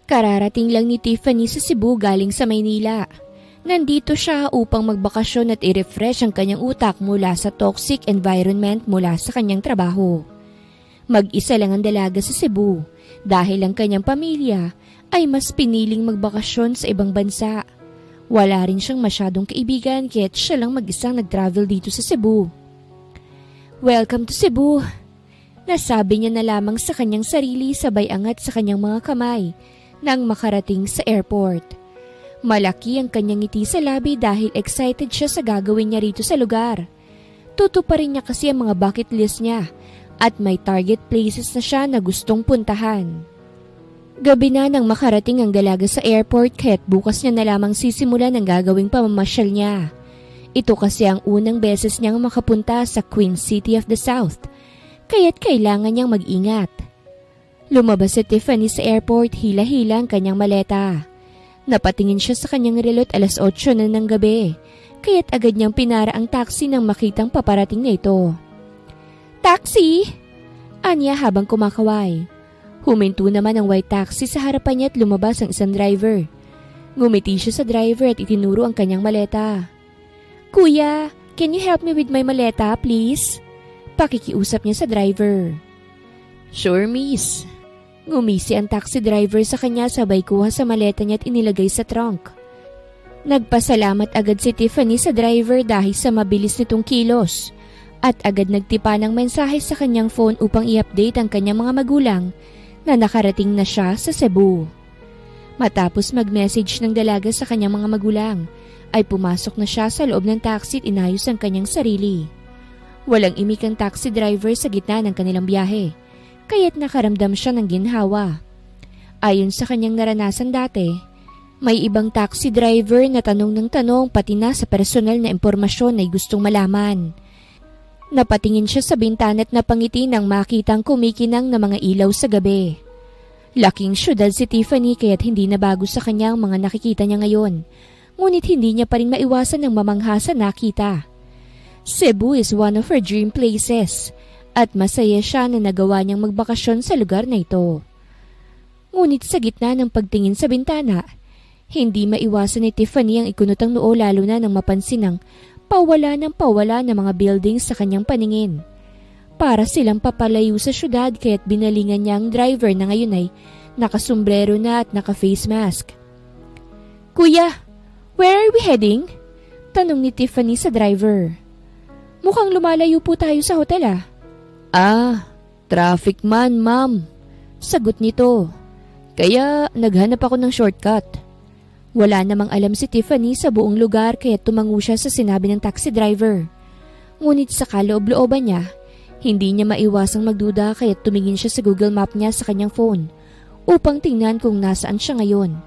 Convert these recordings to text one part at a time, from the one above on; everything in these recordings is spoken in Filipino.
Kararating lang ni Tiffany sa Cebu galing sa Maynila. Nandito siya upang magbakasyon at i-refresh ang kanyang utak mula sa toxic environment mula sa kanyang trabaho. Mag-isa lang ang dalaga sa Cebu dahil ang kanyang pamilya ay mas piniling magbakasyon sa ibang bansa. Wala rin siyang masyadong kaibigan kaya't siya lang mag-isang nag-travel dito sa Cebu. "Welcome to Cebu," nasabi niya na lamang sa kanyang sarili sabay angat sa kanyang mga kamay nang makarating sa airport. Malaki ang kanyang ngiti sa labi dahil excited siya sa gagawin niya rito sa lugar. Tutuparin niya kasi ang mga bucket list niya at may target places na siya na gustong puntahan. Gabi na nang makarating ang dalaga sa airport kaya't bukas niya na lamang sisimulan ang gagawing pamamasyal niya. Ito kasi ang unang beses niyang makapunta sa Queen City of the South, kaya't kailangan niyang mag-ingat. Lumabas si Tiffany sa airport, hila-hila ang kanyang maleta. Napatingin siya sa kanyang relot 8:00 na ng gabi, kaya't agad niyang pinara ang taxi nang makitang paparating na ito. "Taxi!" anya habang kumakaway. Huminto naman ang white taxi sa harapan niya at lumabas ang isang driver. Ngumiti siya sa driver at itinuro ang kanyang maleta. "Kuya, can you help me with my maleta, please?" Pakikiusap niya sa driver. "Sure, miss." Ngumisi ang taxi driver sa kanya sabay kuha sa maleta niya at inilagay sa trunk. Nagpasalamat agad si Tiffany sa driver dahil sa mabilis nitong kilos at agad nagtipa ng mensahe sa kanyang phone upang i-update ang kanyang mga magulang na nakarating na siya sa Cebu. Matapos mag-message ng dalaga sa kanyang mga magulang, ay pumasok na siya sa loob ng taxi at inayos ang kanyang sarili. Walang imik ang taxi driver sa gitna ng kanilang biyahe, kaya't nakaramdam siya ng ginhawa. Ayon sa kanyang naranasan dati, may ibang taxi driver na tanong ng tanong pati na sa personal na impormasyon ay gustong malaman. Napatingin siya sa bintana at napangiti nang makitang kumikinang na mga ilaw sa gabi. Laking syudad si Tiffany kaya't hindi na bago sa kanya ang mga nakikita niya ngayon, ngunit hindi niya pa rin maiwasan ng mamangha sa nakita. Cebu is one of her dream places at masaya siya na nagawa niyang magbakasyon sa lugar na ito. Ngunit sa gitna ng pagtingin sa bintana, hindi maiwasan ni Tiffany ang ikunutang noo lalo na nang mapansin ang pawala ng mga buildings sa kanyang paningin. Para silang papalayo sa syudad kaya't binalingan niya ang driver na ngayon ay nakasombrero na at naka-face mask. "Kuya, where are we heading?" tanong ni Tiffany sa driver. "Mukhang lumalayo po tayo sa hotel ah." Traffic man, ma'am," sagot nito. "Kaya naghanap ako ng shortcut." Wala namang alam si Tiffany sa buong lugar kaya tumango siya sa sinabi ng taxi driver. Ngunit sa kaloob-looban niya, hindi niya maiwasang magduda kaya tumingin siya sa Google Map niya sa kanyang phone upang tingnan kung nasaan siya ngayon.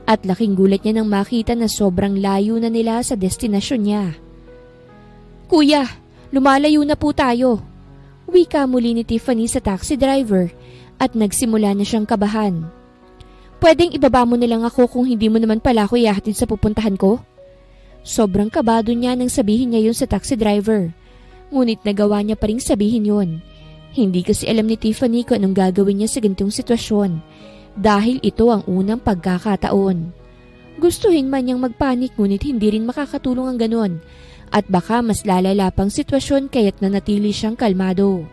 At laking gulat niya nang makita na sobrang layo na nila sa destinasyon niya. "Kuya, lumalayo na po tayo," wika muli ni Tiffany sa taxi driver at nagsimula na siyang kabahan. "Pwedeng ibaba mo na lang ako kung hindi mo naman pala ako ihahatid sa pupuntahan ko?" Sobrang kabado niya nang sabihin niya yun sa taxi driver. Ngunit nagawa niya pa rin sabihin yun. Hindi kasi alam ni Tiffany kung anong gagawin niya sa ganitong sitwasyon dahil ito ang unang pagkakataon. Gustuhin man niyang magpanik ngunit hindi rin makakatulong ang ganon at baka mas lalala pang sitwasyon kaya't nanatili siyang kalmado.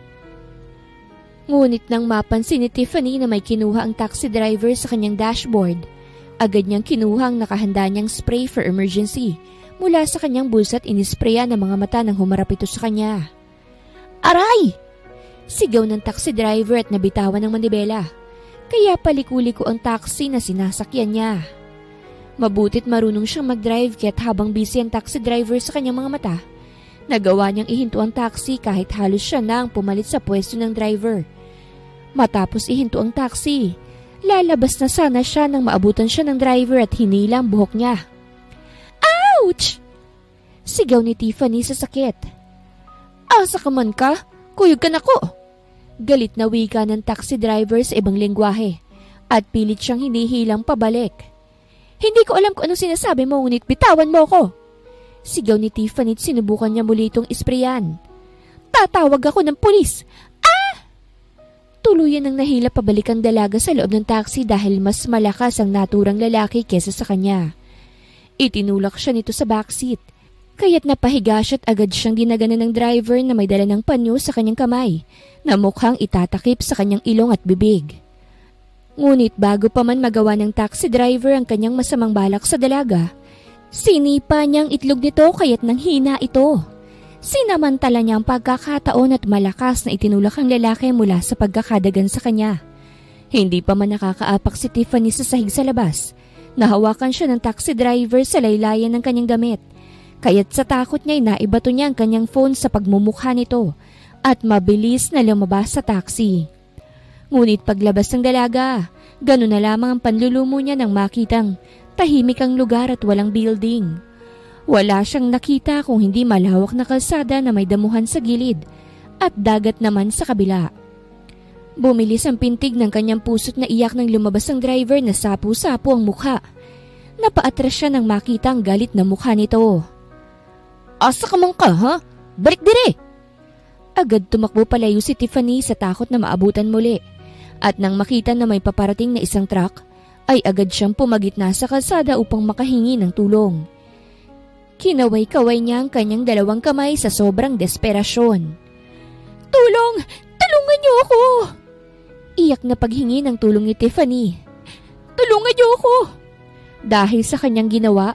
Ngunit nang mapansin ni Tiffany na may kinuha ang taxi driver sa kanyang dashboard, agad niyang kinuha ang nakahanda niyang spray for emergency mula sa kanyang bulsa at inisprayan ang mga mata nang humarap ito sa kanya. "Aray!" sigaw ng taxi driver at nabitawan ng manibela, kaya paliko-liko ang taxi na sinasakyan niya. Mabutit marunong siyang mag-drive kaya't habang busy ang taxi driver sa kanyang mga mata, nagawa niyang ihinto ang taxi kahit halos siya na ang pumalit sa pwesto ng driver. Matapos ihinto ang taxi, lalabas na sana siya nang maabutan siya ng driver at hinila ang buhok niya. "Ouch!" sigaw ni Tiffany sa sakit. "Asa ka man ka? Kuyog ka na ko!" Galit na wika ng taxi driver sa ibang lengguwahe at pilit siyang hinihilang pabalik. "Hindi ko alam kung anong sinasabi mo ngunit bitawan mo ko!" sigaw ni Tiffany at sinubukan niya muli itong isprayan. "Tatawag ako ng pulis!" tuluyan ng nahila pabalik ang dalaga sa loob ng taxi dahil mas malakas ang naturang lalaki kesa sa kanya. Itinulak siya nito sa backseat, kaya't napahiga siya at agad siyang dinaganan ng driver na may dala ng panyo sa kanyang kamay na mukhang itatakip sa kanyang ilong at bibig. Ngunit bago pa man magawa ng taxi driver ang kanyang masamang balak sa dalaga, sinipa niyang itlog nito kaya't nanghina ito. Sinamantala niya ang pagkakataon at malakas na itinulak ang lalaki mula sa pagkakadagan sa kanya. Hindi pa man nakakaapak si Tiffany sa sahig sa labas. Nahawakan siya ng taxi driver sa laylayan ng kanyang damit. Kaya't sa takot niya ay naibato niya ang kanyang phone sa pagmumukha nito at mabilis na lumabas sa taxi. Ngunit paglabas ng dalaga, gano'n na lamang ang panlulumo niya nang makitang tahimik ang lugar at walang building. Wala siyang nakita kung hindi malawak na kalsada na may damuhan sa gilid at dagat naman sa kabila. Bumilis ang pintig ng kanyang puso't naiyak nang lumabas ang driver na sapu-sapu ang mukha. Napaatras siya nang makita ang galit na mukha nito. "Asa ka man ka, ha? Balik dire!" Agad tumakbo palayo si Tiffany sa takot na maabutan muli. At nang makita na may paparating na isang truck, ay agad siyang pumagitna sa kalsada upang makahingi ng tulong. Kinaway-kaway niya ang kanyang dalawang kamay sa sobrang desperasyon. "Tulong! Tulungan niyo ako!" Iyak na paghingi ng tulong ni Tiffany. "Tulungan niyo ako!" Dahil sa kanyang ginawa,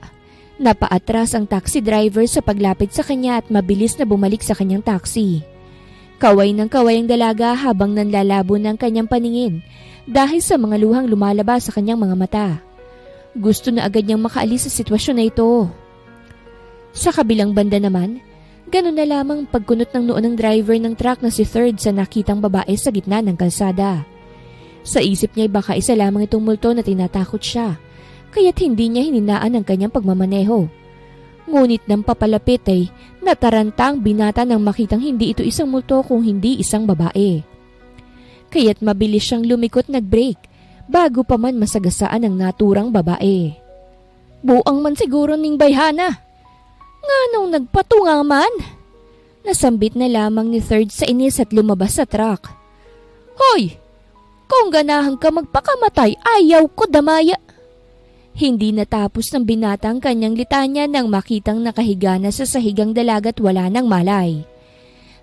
napaatras ang taxi driver sa paglapit sa kanya at mabilis na bumalik sa kanyang taxi. Kaway ng kaway ang dalaga habang nanlalabo ng kanyang paningin dahil sa mga luhang lumalabas sa kanyang mga mata. Gusto na agad niyang makaalis sa sitwasyon na ito. Sa kabilang banda naman, ganun na lamang pagkunot ng noo ng driver ng truck na si Third sa nakitang babae sa gitna ng kalsada. Sa isip niya ay baka isa lamang itong multo na tinatakot siya, kaya't hindi niya hininaan ang kanyang pagmamaneho. Ngunit nang papalapit ay nataranta ang binata nang makitang hindi ito isang multo kung hindi isang babae. Kaya't mabilis siyang lumikot nag-brake bago pa man masagasaan ang naturang babae. "Buang man siguro ning bayhana. Nganong nagpatunga man?" Nasambit na lamang ni Third sa inis at lumabas sa truck. "Hoy! Kung ganahan ka magpakamatay, ayaw ko damaya." Hindi natapos ng binata ang kanyang litanya nang makitang nakahiga na sa sahigang dalagat wala ng malay.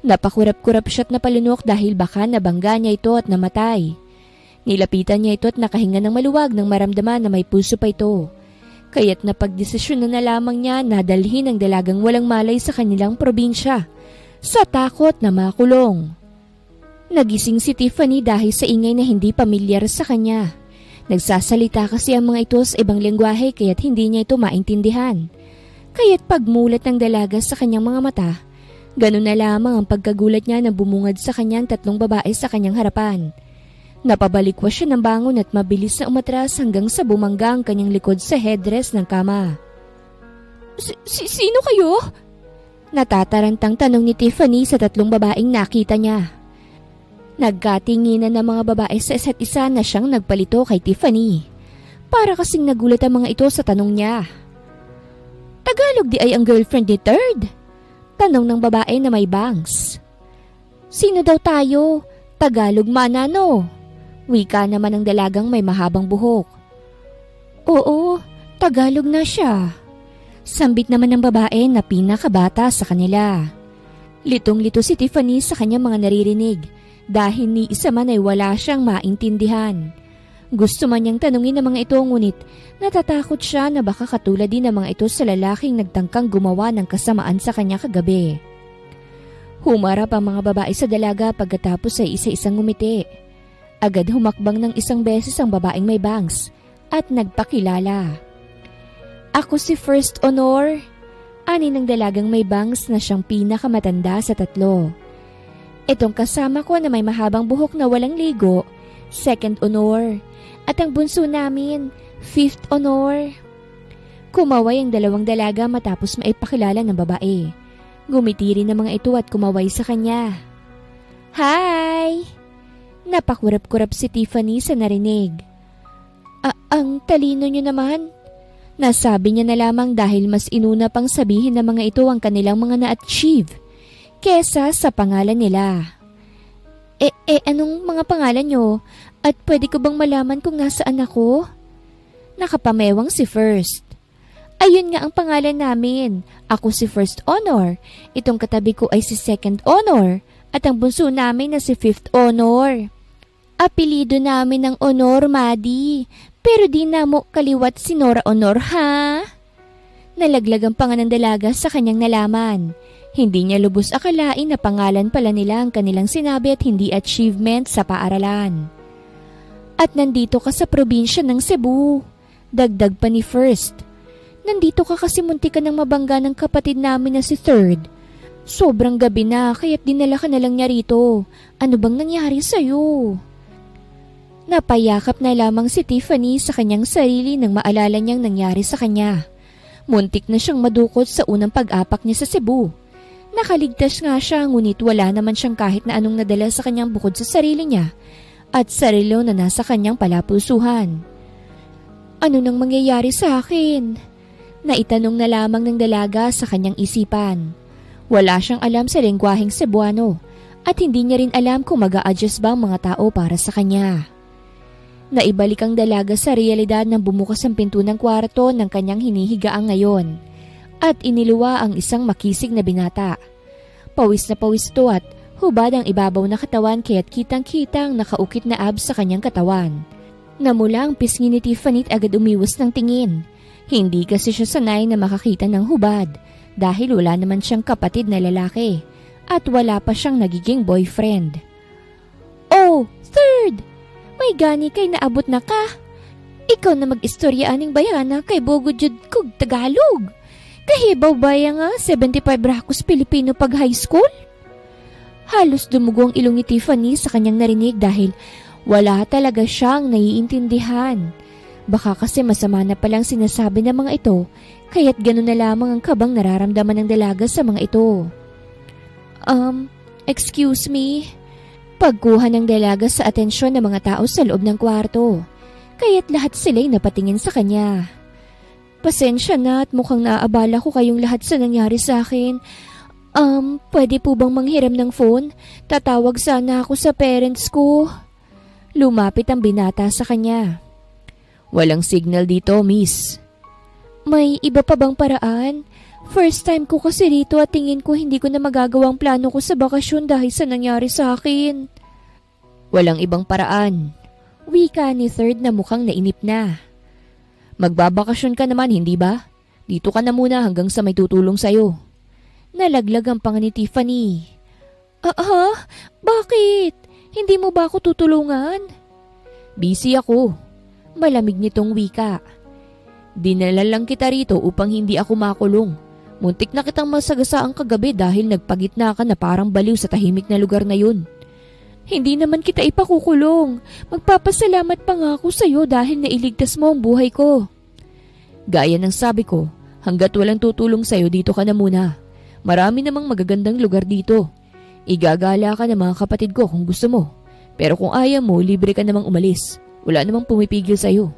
Napakurap-kurap siya't napalunok dahil baka nabangga niya ito at namatay. Nilapitan niya ito at nakahinga ng maluwag nang maramdaman na may pulso pa ito. Kaya't napagdesisyon na lamang niya na dalhin ang dalagang walang malay sa kanilang probinsya sa takot na makulong. Nagising si Tiffany dahil sa ingay na hindi pamilyar sa kanya. Nagsasalita kasi ang mga ito sa ibang lengguwahe kaya't hindi niya ito maintindihan. Kaya't pagmulat ng dalaga sa kanyang mga mata, ganun na lamang ang pagkagulat niya na bumungad sa kanyang tatlong babae sa kanyang harapan. Napabalikwas siya ng bangon at mabilis na umatras hanggang sa bumangga ang kanyang likod sa headrest ng kama. Sino kayo?" Natatarantang tanong ni Tiffany sa tatlong babaeng nakita niya. Nagkatinginan ng mga babae sa isa't isa na siyang nagpalito kay Tiffany. Para kasing nagulat ang mga ito sa tanong niya. "Tagalog di ay ang girlfriend ni Third?" Tanong ng babae na may bangs. "Sino daw tayo? Tagalog manano?" Wika naman ng dalagang may mahabang buhok. "Oo, Tagalog na siya." Sambit naman ng babae na pinakabata sa kanila. Litong-lito si Tiffany sa kanyang mga naririnig. Dahil ni isa man ay wala siyang maintindihan. Gusto man niyang tanungin ng mga ito ngunit natatakot siya na baka katulad din ng mga ito sa lalaking nagtangkang gumawa ng kasamaan sa kanya kagabi. Humarap ang mga babae sa dalaga pagkatapos ay isa-isang ngumiti. Agad humakbang ng isang beses ang babaeng may bangs at nagpakilala. "Ako si First Honor," ani ng dalagang may bangs na siyang pinakamatanda sa tatlo. "Itong kasama ko na may mahabang buhok na walang ligo, Second Honor. At ang bunso namin, Fifth Honor." Kumaway ang dalawang dalaga matapos maipakilala ng babae. Gumiti rin ang mga ito at kumaway sa kanya. "Hi!" Napakurap-kurap si Tiffany sa narinig. Ang talino niyo naman." Nasabi niya na lamang dahil mas inuna pang sabihin ng mga ito ang kanilang mga na-achieve kesa sa pangalan nila. Anong mga ang pangalan nyo? At pwede ko bang malaman kung nasaan ako? Nakapamewang si First. Ayun nga ang pangalan namin. Ako si First Honor. Itong katabi ko ay si Second Honor. At ang bunso namin na si Fifth Honor. Apelido namin ng Honor, Maddie. Pero di na mo kaliwat si Nora Honor, ha? Nalaglag ang pangalan ng dalaga sa kanyang nalaman. Hindi niya lubos akalain na pangalan pala nila ang kanilang sinabi at hindi achievement sa paaralan. At nandito ka sa probinsya ng Cebu. Dagdag pa ni First. Nandito ka kasi munti ka ng mabangga ng kapatid namin na si Third. Sobrang gabi na kaya't dinala ka na lang niya rito. Ano bang nangyari sa'yo? Napayakap na lamang si Tiffany sa kanyang sarili nang maalala niyang nangyari sa kanya. Muntik na siyang madukot sa unang pag-apak niya sa Cebu. Nakaligtas nga siya ngunit wala naman siyang kahit na anong nadala sa kanyang bukod sa sarili niya at sarilo na nasa kanyang palapusuhan. Ano nang mangyayari sa akin? Naitanong na lamang ng dalaga sa kanyang isipan. Wala siyang alam sa lengguaheng Cebuano at hindi niya rin alam kung mag-a-adjust ba ang mga tao para sa kanya. Naibalik ang dalaga sa realidad nang bumukas ang pinto ng kwarto ng kanyang hinihigaan ngayon at iniluwa ang isang makisig na binata. Pawis na pawis ito at hubad ang ibabaw na katawan kaya't kitang-kitang nakaukit na abs sa kanyang katawan. Namula ang pisngi ni Tiffany at agad umiwas ng tingin. Hindi kasi siya sanay na makakita ng hubad dahil wala naman siyang kapatid na lalaki at wala pa siyang nagiging boyfriend. Oh, Third! May gani kay naabot na ka. Ikaw na mag-istorya aning bayana kay Bogojud kog Tagalog. Kahibaw baya nga 75 Rakos Pilipino pag high school? Halos dumugo ang ilong ni Tiffany sa kanyang narinig dahil wala talaga siyang naiintindihan. Baka kasi masama na palang sinasabi ng mga ito, kaya't gano'n na lamang ang kabang nararamdaman ng dalaga sa mga ito. Excuse me? Pagkuha ng dalaga sa atensyon ng mga tao sa loob ng kwarto, kaya't lahat sila'y napatingin sa kanya. Pasensya na at mukhang naaabala ko kayong lahat sa nangyari sa akin. Pwede po bang manghiram ng phone? Tatawag sana ako sa parents ko. Lumapit ang binata sa kanya. Walang signal dito, miss. May iba pa bang paraan? First time ko kasi dito at tingin ko hindi ko na magagawang plano ko sa bakasyon dahil sa nangyari sa akin. Walang ibang paraan. Wika ni Third na mukhang nainip na. Magbabakasyon ka naman, hindi ba? Dito ka na muna hanggang sa may tutulong sa'yo. Nalaglag ang panga ni Tiffany. Bakit? Hindi mo ba ako tutulungan? Busy ako. Malamig nitong wika. Dinala lang kita rito upang hindi ako makulong. Muntik na kitang masagasaang kagabi dahil nagpagitna ka na parang baliw sa tahimik na lugar na yun. Hindi naman kita ipakukulong. Magpapasalamat pa nga ako sa'yo dahil nailigtas mo ang buhay ko. Gaya ng sabi ko, hanggat walang tutulong sa'yo dito ka na muna. Marami namang magagandang lugar dito. Igagala ka ng mga kapatid ko kung gusto mo. Pero kung ayaw mo, libre ka namang umalis. Wala namang pumipigil sa'yo.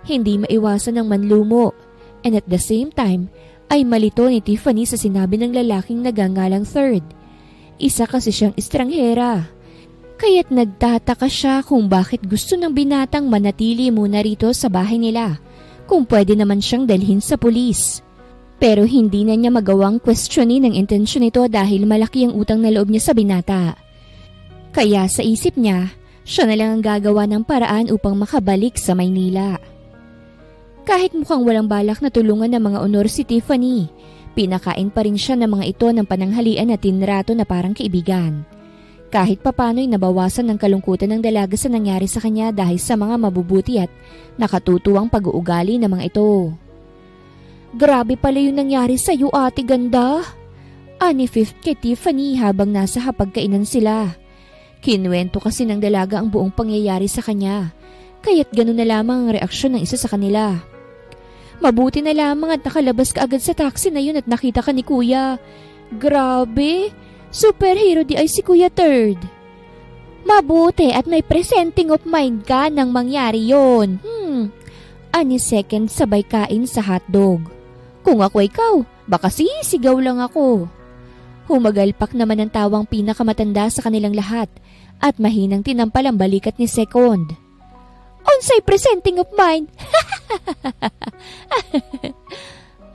Hindi maiwasan ng manlumo. And at the same time, ay malito ni Tiffany sa sinabi ng lalaking nagangalang Third. Isa kasi siyang estranghera. Kaya't nagtataka siya kung bakit gusto ng binatang manatili muna rito sa bahay nila. Kung pwede naman siyang dalhin sa pulis. Pero hindi na niya magawang questionin ang intensyon nito dahil malaki ang utang na loob niya sa binata. Kaya sa isip niya, siya na lang ang gagawa ng paraan upang makabalik sa Maynila. Kahit mukhang walang balak na tulungan ng mga honor si Tiffany, pinakain pa rin siya ng mga ito ng pananghalian na tinrato na parang kaibigan. Kahit papano'y nabawasan ng kalungkutan ng dalaga sa nangyari sa kanya dahil sa mga mabubuti at nakatutuwang pag-uugali ng mga ito. Grabe pala yung nangyari sa iyo, ate ganda. Ani Fifth kay Tiffany habang nasa hapagkainan sila. Kinuwento kasi ng dalaga ang buong pangyayari sa kanya, kaya't gano'n na lamang ang reaksyon ng isa sa kanila. Mabuti na lamang at nakalabas ka agad sa taxi na yun at nakita ka ni Kuya. Grabe, superhero di ay si Kuya Third. Mabuti at may presenting of mind ka nang mangyari yon. Ani Second sabay kain sa hotdog. Kung ako ikaw, baka sisigaw lang ako. Humagalpak naman ang tawang pinakamatanda sa kanilang lahat at mahinang tinampal ang balikat ni second. Unsay presenting of mine?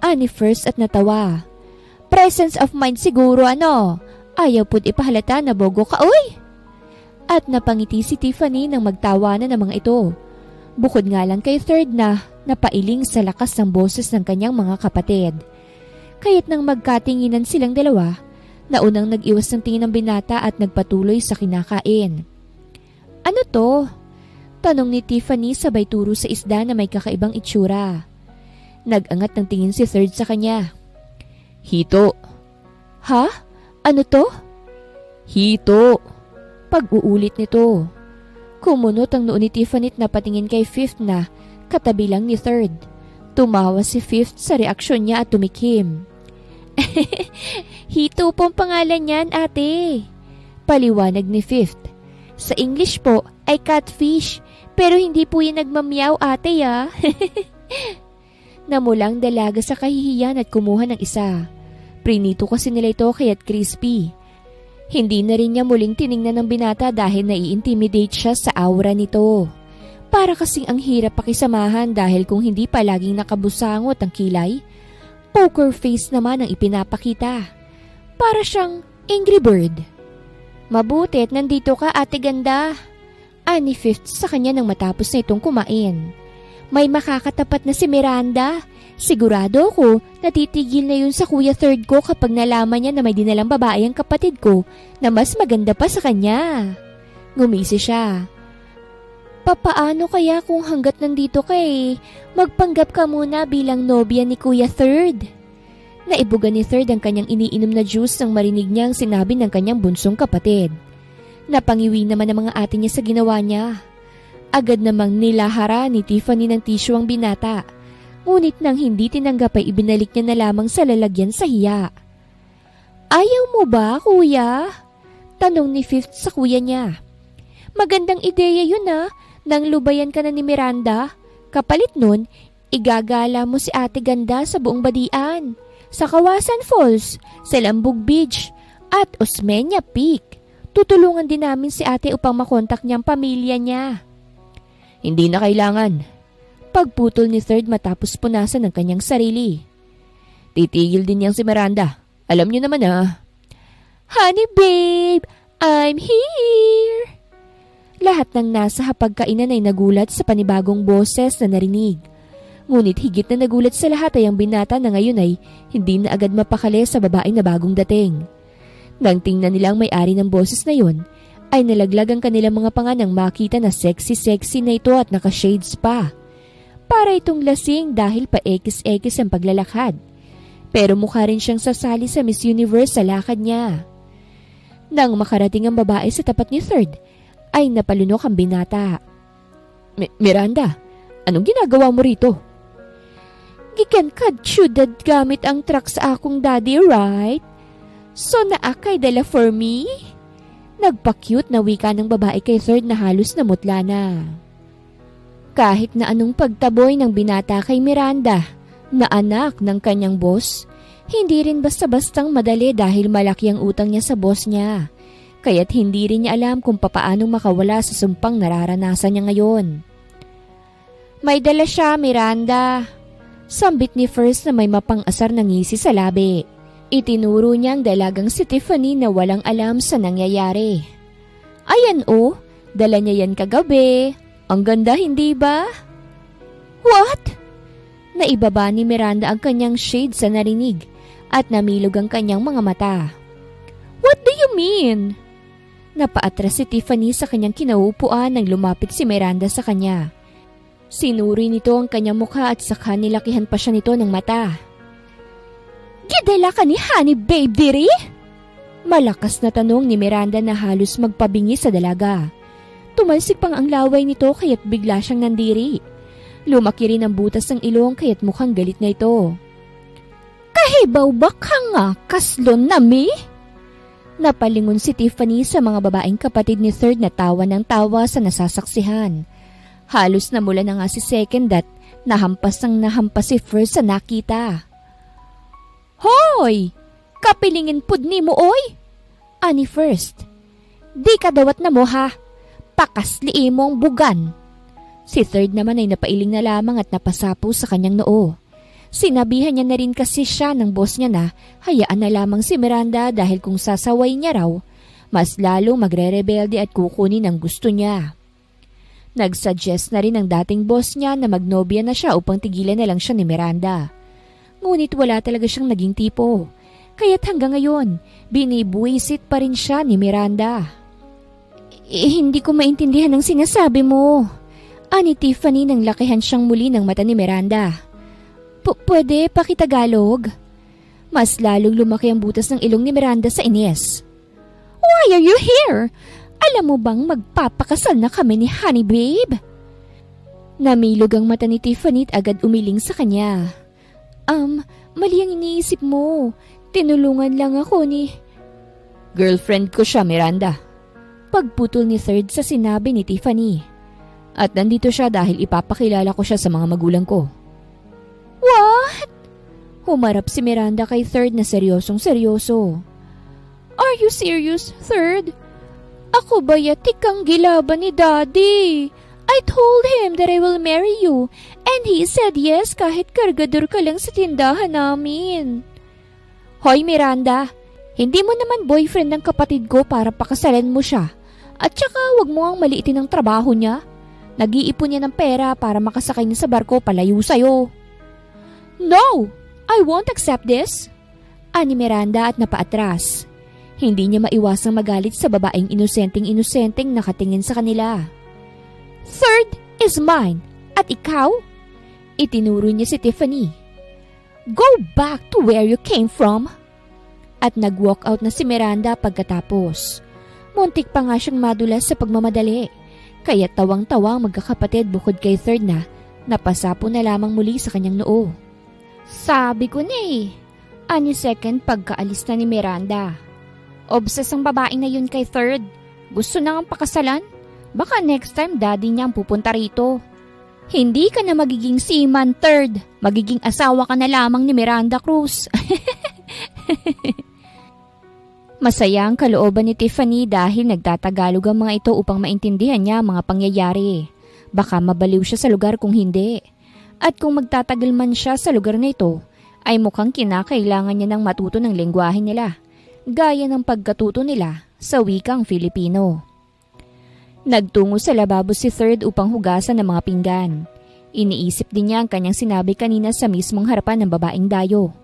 Ani first at natawa. Presence of mind siguro ano. Ayaw pud ipahalata na bogo ka uy. At napangiti si Tiffany nang magtawanan ng mga ito. Bukod nga lang kay third na napailing sa lakas ng boses ng kanyang mga kapatid. Kaya't nang magkatinginan silang dalawa, naunang nag-iwas ng tingin ng binata at nagpatuloy sa kinakain. Ano to? Tanong ni Tiffany sabay turo sa isda na may kakaibang itsura. Nag-angat ng tingin si third sa kanya. Hito. Ha? Ano to? Hito. Pag-uulit nito. Kumunot ang noo ni Tiffany at napatingin kay fifth na katabi lang ni third. Tumawa si fifth sa reaksyon niya at tumikim. Hito pong pangalan niyan, ate. Paliwanag ni fifth. Sa English po ay catfish, pero hindi po yan nagmamyaw, ate ya. Namulang dalaga sa kahihiyan at kumuha ng isa. Prinito kasi nila ito kaya't crispy. Hindi na rin niya muling tiningnan ng binata dahil nai-intimidate siya sa aura nito. Para kasing ang hirap pakisamahan dahil kung hindi pa laging nakabusangot ang kilay, poker face naman ang ipinapakita. Para siyang angry bird. Mabuti at nandito ka, ate ganda. Ani fifth sa kanya nang matapos na itong kumain. May makakatapat na si Miranda. Sigurado ako natitigil na yun sa kuya third ko kapag nalaman niya na may dinalang babae ang kapatid ko na mas maganda pa sa kanya. Ngumisi siya. Papaano kaya kung hanggat nandito ka magpanggap ka muna bilang nobya ni kuya third? Naibuga ni third ang kanyang iniinom na juice nang marinig niya ang sinabi ng kanyang bunsong kapatid. Napangiwi naman ang mga ate niya sa ginawa niya. Agad namang nilahara ni Tiffany ng tissue ang binata. Ngunit nang hindi tinanggap ay ibinalik niya na lamang sa lalagyan sa hiya. Ayaw mo ba, kuya? Tanong ni fifth sa kuya niya. Magandang ideya yun nang lubayan ka na ni Miranda. Kapalit nun, igagala mo si ate ganda sa buong badian. Sa Kawasan Falls, sa Lambug Beach, at Osmeña Peak. Tutulungan din namin si ate upang makontak niyang pamilya niya. Hindi na kailangan. Pagputol ni third matapos punasan ng kanyang sarili. Titigil din niyang si Miranda. Alam niyo naman Honey babe, I'm here! Lahat ng nasa hapagkainan ay nagulat sa panibagong boses na narinig. Ngunit higit na nagulat sa lahat ay ang binata na ngayon ay hindi na agad mapakali sa babae na bagong dating. Nang tingnan nilang may-ari ng boses na yun, ay nalaglag ang kanilang mga panga nang makita na sexy na ito at naka-shades pa. Para itong lasing dahil pa-ekis-ekis ang paglalakad. Pero mukha rin siyang sasali sa Miss Universe sa lakad niya. Nang makarating ang babae sa tapat ni third, ay napalunok ang binata. Miranda, anong ginagawa mo rito? Gikan kad syudad gamit ang truck sa akong daddy, right? So naakay dala for me? Nagpa-cute na wika ng babae kay third na halos namutla na. Kahit na anong pagtaboy ng binata kay Miranda, na anak ng kanyang boss, hindi rin basta-bastang madali dahil malaki ang utang niya sa boss niya. Kaya't hindi rin niya alam kung papaanong makawala sa sumpang nararanasan niya ngayon. May dala siya, Miranda. Sambit ni First na may mapang-asar na ngisi sa labi. Itinuro niya ang dalagang si Tiffany na walang alam sa nangyayari. Ayan dala niya yan kagabi. Ang ganda, hindi ba? What? Naibaba ni Miranda ang kanyang shade sa narinig at namilog ang kanyang mga mata. What do you mean? Napaatras si Tiffany sa kanyang kinaupuan nang lumapit si Miranda sa kanya. Sinuri nito ang kanyang mukha at saka nilakihan pa siya nito ng mata. Gidala ka ni honey babe diri? Malakas na tanong ni Miranda na halos magpabingi sa dalaga. Tumalsik pang ang laway nito kaya't bigla siyang nandiri. Lumaki rin ang butas ng ilong kaya't mukhang galit na ito. Kahibaw ba ka nga, kaslon na mi? Napalingon si Tiffany sa mga babaeng kapatid ni third na tawa ng tawa sa nasasaksihan. Halos namula na nga si second at nahampas si first sa nakita. Hoy! Kapilingin pud ni mo oy! Ani first. Di ka dawat na mo ha. Pakasliin mong bugan. Si Third naman ay napailing na lamang at napasapo sa kanyang noo. Sinabihan niya na rin kasi siya ng boss niya na hayaan na lamang si Miranda dahil kung sasaway niya raw, mas lalo magre-rebelde at kukunin ang gusto niya. Nagsuggest na rin ang dating boss niya na magnobya na siya upang tigilan na lang siya ni Miranda. Ngunit wala talaga siyang naging tipo. Kaya't hanggang ngayon, binibuisit pa rin siya ni Miranda. Hindi ko maintindihan ang sinasabi mo. Ani Tiffany nang lakihan siyang muli ng mata ni Miranda. Pwede pakitagalog? Mas lalong lumaki ang butas ng ilong ni Miranda sa inis. Why are you here? Alam mo bang magpapakasal na kami ni Honey Babe? Namilog ang mata ni Tiffany at agad umiling sa kanya. Mali ang iniisip mo. Tinulungan lang ako ni... Girlfriend ko siya, Miranda. Pagputol ni Third sa sinabi ni Tiffany. At nandito siya dahil ipapakilala ko siya sa mga magulang ko. What? Humarap si Miranda kay Third na seryosong seryoso. Are you serious, Third? Ako ba yatik ang gilaban ni Daddy? I told him that I will marry you and he said yes kahit kargador ka lang sa tindahan namin. Hoy Miranda, hindi mo naman boyfriend ng kapatid ko para pakasalan mo siya. At saka wag mo ang maliitin ang trabaho niya. Nag-iipon niya ng pera para makasakay niya sa barko palayo sa'yo. No! I won't accept this! Ani Miranda at napaatras. Hindi niya maiwasang magalit sa babaeng inosenteng nakatingin sa kanila. Third is mine. At ikaw? Itinuro niya si Tiffany. Go back to where you came from. At nag-walk out na si Miranda pagkatapos. Muntik pa nga siyang madulas sa pagmamadali. Kaya tawang-tawa ang magkakapatid bukod kay Third na napasapo na lamang muli sa kanyang noo. Sabi ko na eh. Ani second pagkaalis na ni Miranda. Obses ang babaeng na yun kay Third. Gusto na ang pakasalan? Baka next time daddy niya ang pupunta rito. Hindi ka na magiging seaman, Third. Magiging asawa ka na lamang ni Miranda Cruz. Masaya ang kalooban ni Tiffany dahil nagtatagalog ang mga ito upang maintindihan niya ang mga pangyayari. Baka mabaliw siya sa lugar kung hindi. At kung magtatagal man siya sa lugar na ito, ay mukhang kinakailangan niya ng matuto ng lengguwahe nila, gaya ng pagkatuto nila sa wikang Filipino. Nagtungo sa lababo si Third upang hugasan ng mga pinggan. Iniisip din niya ang kanyang sinabi kanina sa mismong harapan ng babaeng dayo.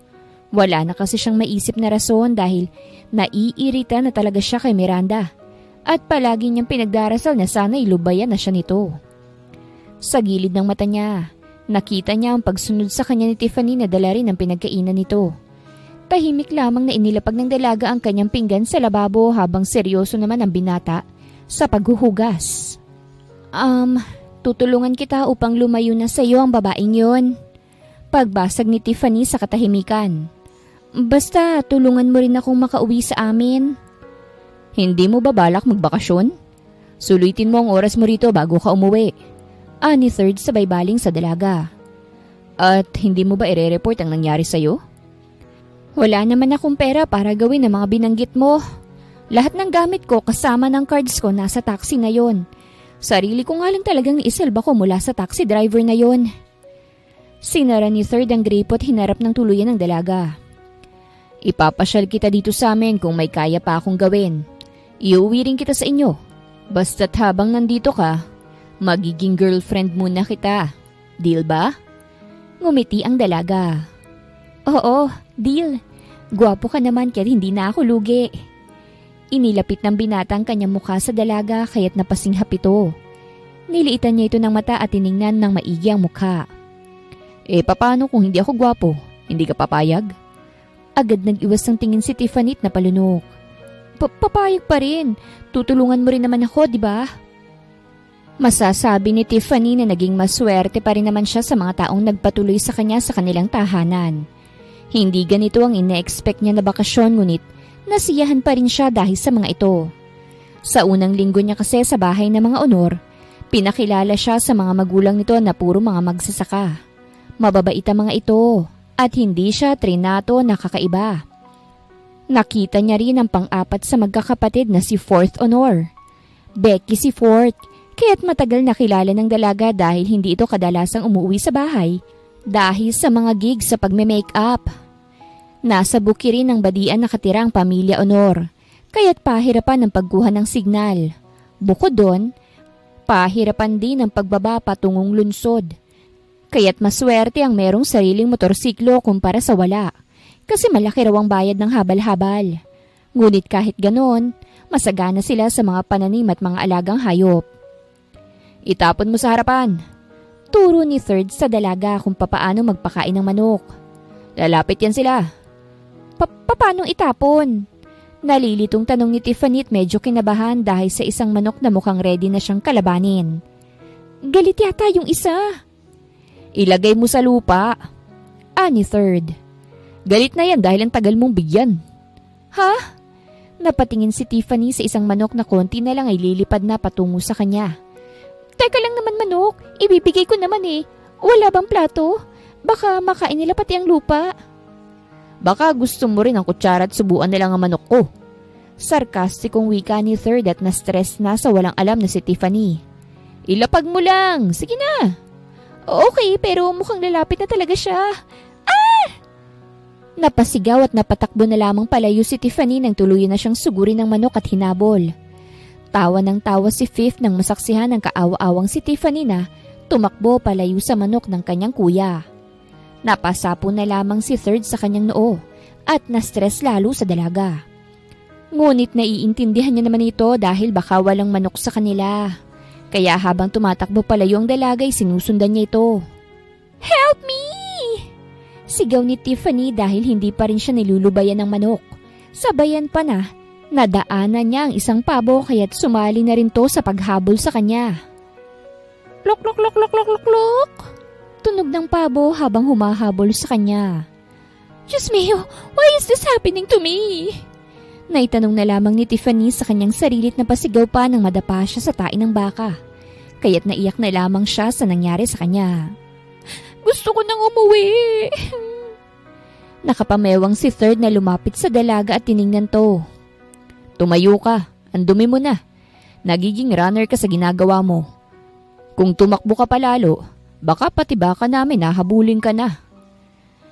Wala na kasi siyang maisip na rason dahil naiirita na talaga siya kay Miranda at palagi niyang pinagdarasal na sana'y lubayan na siya nito. Sa gilid ng mata niya, nakita niya ang pagsunod sa kanya ni Tiffany na dala rin ang pinagkainan nito. Tahimik lamang na inilapag ng dalaga ang kanyang pinggan sa lababo habang seryoso naman ang binata sa paghuhugas. Tutulungan kita upang lumayo na sa iyo ang babaeng yon. Pagbasag ni Tiffany sa katahimikan. Basta tulungan mo rin akong makauwi sa amin. Hindi mo ba balak magbakasyon? Sulitin mo ang oras mo rito bago ka umuwi. Ani Third sabay baling sa dalaga. At hindi mo ba ire-report ang nangyari sa'yo? Wala naman akong pera para gawin ang mga binanggit mo. Lahat ng gamit ko kasama ng cards ko nasa taxi na yon. Sarili ko nga lang talagang naisalba ko mula sa taxi driver na yon. Sinara ni Third ang gripo at hinarap ng tuluyan ng dalaga. Ipapasyal kita dito sa amin kung may kaya pa akong gawin. Iuwi rin kita sa inyo. Basta't habang nandito ka, magiging girlfriend muna kita. Deal ba? Ngumiti ang dalaga. Oo, deal. Gwapo ka naman kaya hindi na ako lugi. Inilapit ng binata ang kanyang mukha sa dalaga kaya't napasinghap ito. Niliitan niya ito ng mata at tiningnan ng maigi ang mukha. Paano kung hindi ako gwapo? Hindi ka papayag? Agad nag-iwas ng tingin si Tiffany at napalunok. Papayag pa rin. Tutulungan mo rin naman ako, di ba? Masasabi ni Tiffany na naging maswerte pa rin naman siya sa mga taong nagpatuloy sa kanya sa kanilang tahanan. Hindi ganito ang ine-expect niya na bakasyon ngunit nasiyahan pa rin siya dahil sa mga ito. Sa unang linggo niya kasi sa bahay ng mga honor, pinakilala siya sa mga magulang nito na puro mga magsasaka. Mababait ang mga ito at hindi siya trinato na kakaiba. Nakita niya rin ang pang-apat sa magkakapatid na si Fourth Honor. Becky si Fourth, kaya't matagal nakilala ng dalaga dahil hindi ito kadalasang umuwi sa bahay dahil sa mga gigs sa pagme-makeup. Nasa buki rin ng badian nakatira ang pamilya Honor, kaya't pahirapan ang pagkuha ng signal. Bukod doon, pahirapan din ang pagbaba patungong lunsod. Kaya't maswerte ang merong sariling motorsiklo kumpara sa wala. Kasi malaki raw ang bayad ng habal-habal. Ngunit kahit ganon, masagana sila sa mga pananim at mga alagang hayop. Itapon mo sa harapan. Turo ni Third sa dalaga kung papaano magpakain ng manok. Lalapit yan sila. Paanong itapon? Nalilitong tanong ni Tiffany at medyo kinabahan dahil sa isang manok na mukhang ready na siyang kalabanin. Galit yata yung isa. Ilagay mo sa lupa. Ni Third. Galit na yan dahil ang tagal mong bigyan. Ha? Napatingin si Tiffany sa isang manok na konti na lang ay lilipad na patungo sa kanya. Teka lang naman manok, ibibigay ko naman eh. Wala bang plato? Baka makain nila pati ang lupa. Baka gusto mo rin ang kutsara at subuan nila ang manok ko. Sarkastikong wika ni Third at na-stress na sa walang alam na si Tiffany. Ilapag mo lang, sige na. Okay, pero mukhang lalapit na talaga siya. Napasigaw at napatakbo na lamang palayo si Tiffany nang tuluyan na siyang sugurin ng manok at hinabol. Tawa ng tawa si Fifth nang masaksihan ng kaawa-awang si Tiffany na tumakbo palayo sa manok ng kanyang kuya. Napasapo na lamang si Third sa kanyang noo at na-stress lalo sa dalaga. Ngunit naiintindihan niya naman ito dahil baka walang manok sa kanila. Kaya habang tumatakbo palayo ang dalaga ay sinusundan niya ito. Help me! Sigaw ni Tiffany dahil hindi pa rin siya nilulubayan ng manok. Sabayan pa na, nadaanan niya ang isang pabo kaya't sumali na rin to sa paghabol sa kanya. Lok lok lok lok lok lok lok! Tunog ng pabo habang humahabol sa kanya. Diyos mio, why is this happening to me? Naitanong na lamang ni Tiffany sa kanyang sarilit na pasigaw pa nang madapa siya sa tain ng baka. Kaya't naiyak na lamang siya sa nangyari sa kanya. Gusto ko nang umuwi. Nakapamewang si Third na lumapit sa dalaga at tiningnan to. Tumayo ka, ang dumi mo na. Nagiging runner ka sa ginagawa mo. Kung tumakbo ka palalo, baka pati baka namin nahabulin ka na.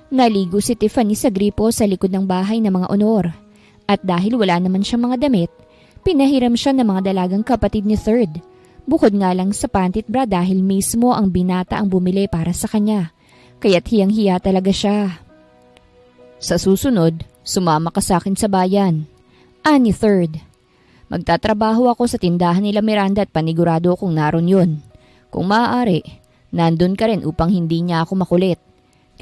Naligo si Tiffany sa gripo sa likod ng bahay ng mga Honor. At dahil wala naman siyang mga damit, pinahiram siya ng mga dalagang kapatid ni Third. Bukod nga lang sa pantit bra dahil mismo ang binata ang bumili para sa kanya. Kaya't hiyang-hiya talaga siya. Sa susunod, sumama ka sa akin sa bayan. Ni Third. Magtatrabaho ako sa tindahan nila Miranda at panigurado kung naroon yun. Kung maaari, nandun ka rin upang hindi niya ako makulit.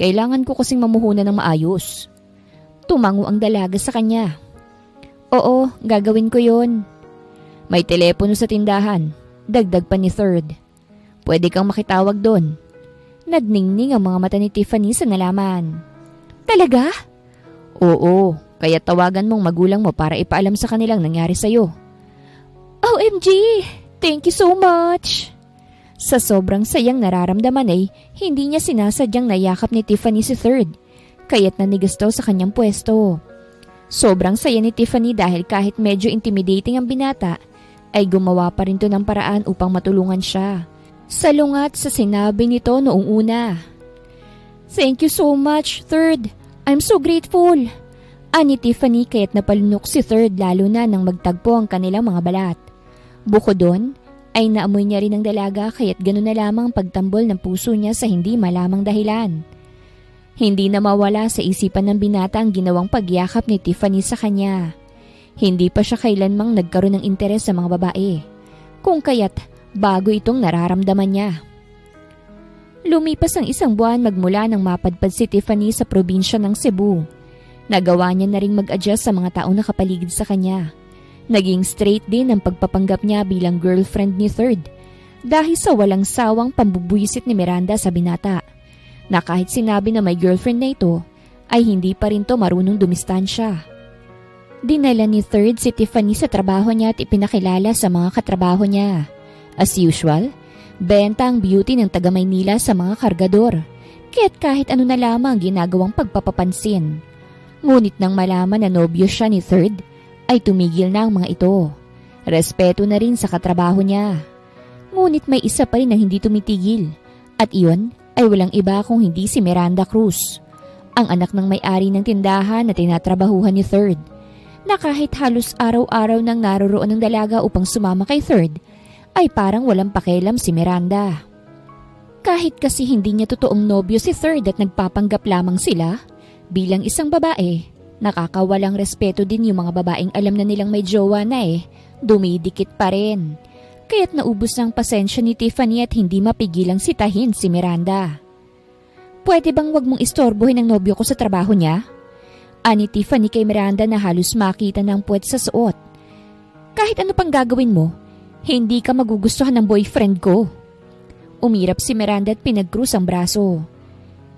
Kailangan ko kasing mamuhunan ng maayos. Tumango ang dalaga sa kanya. Oo, gagawin ko yun. May telepono sa tindahan. Dagdag pa ni Third. Pwede kang makitawag doon. Nagningning ang mga mata ni Tiffany sa nalaman. Talaga? Oo, kaya tawagan mong magulang mo para ipaalam sa kanilang nangyari sa'yo. OMG! Thank you so much! Sa sobrang sayang nararamdaman ay hindi niya sinasadyang nayakap ni Tiffany si Third, kaya't nanigasto sa kanyang pwesto. Sobrang saya ni Tiffany dahil kahit medyo intimidating ang binata, ay gumawa pa rin to ng paraan upang matulungan siya. Salungat sa sinabi nito noong una. Thank you so much, Third. I'm so grateful. Ani Tiffany kaya't napalunok si Third lalo na nang magtagpo ang kanilang mga balat. Bukod doon, ay naamoy niya rin ang dalaga kaya't gano'n na lamang pagtambol ng puso niya sa hindi malamang dahilan. Hindi na mawala sa isipan ng binata ang ginawang pagyakap ni Tiffany sa kanya. Hindi pa siya kailanmang nagkaroon ng interes sa mga babae, kung kaya't bago itong nararamdaman niya. Lumipas ang isang buwan magmula nang mapadpad si Tiffany sa probinsya ng Cebu. Nagawa niya na ring mag-adjust sa mga taong nakapaligid sa kanya. Naging straight din ang pagpapanggap niya bilang girlfriend ni Third dahil sa walang sawang pambubwisit ni Miranda sa binata, na kahit sinabi na may girlfriend na ito, ay hindi pa rin to marunong dumistansya. Dinala ni Third si Tiffany sa trabaho niya at ipinakilala sa mga katrabaho niya. As usual, benta ang beauty ng taga Maynila sa mga kargador, kaya't kahit ano na lamang ginagawang pagpapapansin. Ngunit nang malaman na nobyo siya ni Third, ay tumigil na ang mga ito. Respeto na rin sa katrabaho niya. Ngunit may isa pa rin na hindi tumitigil. At iyon ay walang iba kung hindi si Miranda Cruz, ang anak ng may-ari ng tindahan na tinatrabahuhan ni Third, na kahit halos araw-araw nang naroroon ng dalaga upang sumama kay Third, ay parang walang pakialam si Miranda. Kahit kasi hindi niya totoong nobyo si Third at nagpapanggap lamang sila, bilang isang babae, nakakawalang respeto din yung mga babaeng alam na nilang may jowa na dumidikit pa rin. Kaya't naubos ang pasensya ni Tiffany at hindi mapigilang sitahin si Miranda. Pwede bang wag mong istorbohin ang nobyo ko sa trabaho niya? Ani Tiffany kay Miranda na halos makita ng puwet sa suot. Kahit ano pang gagawin mo, hindi ka magugustuhan ng boyfriend ko. Umirap si Miranda at pinagkrus ang braso.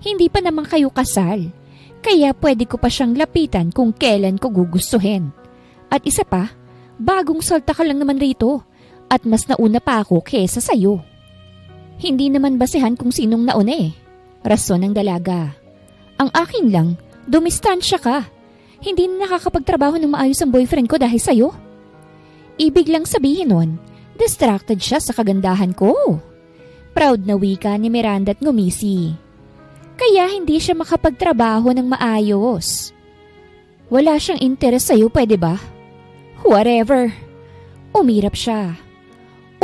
Hindi pa naman kayo kasal, kaya pwede ko pa siyang lapitan kung kailan ko gugustuhin. At isa pa, bagong salta ka lang naman rito at mas nauna pa ako kesa sayo. Hindi naman basehan kung sinong nauna Rason ng dalaga. Ang akin lang, dumistansya ka. Hindi na nakakapagtrabaho ng maayos ang boyfriend ko dahil sayo. Ibig lang sabihin nun, distracted siya sa kagandahan ko. Proud na wika ni Miranda at ngumisi. Kaya hindi siya makapagtrabaho ng maayos. Wala siyang interes sa'yo, pwede ba? Whatever. Umirap siya.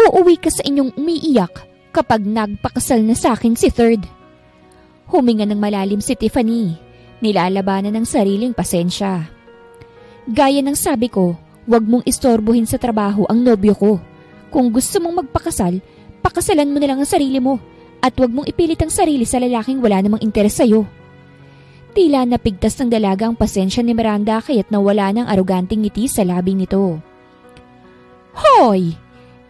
Uuwi ka sa inyong umiiyak kapag nagpakasal na sa akin si Third. Huminga ng malalim si Tiffany. Nilalabanan ng sariling pasensya. Gaya ng sabi ko, huwag mong istorbohin sa trabaho ang nobyo ko. Kung gusto mong magpakasal, pakasalan mo na lang ang sarili mo at huwag mong ipilit ang sarili sa lalaking wala namang interes sa'yo. Tila napigtas ng dalaga ang pasensya ni Miranda kaya't nawala ng aroganting ngiti sa labi nito. Hoy!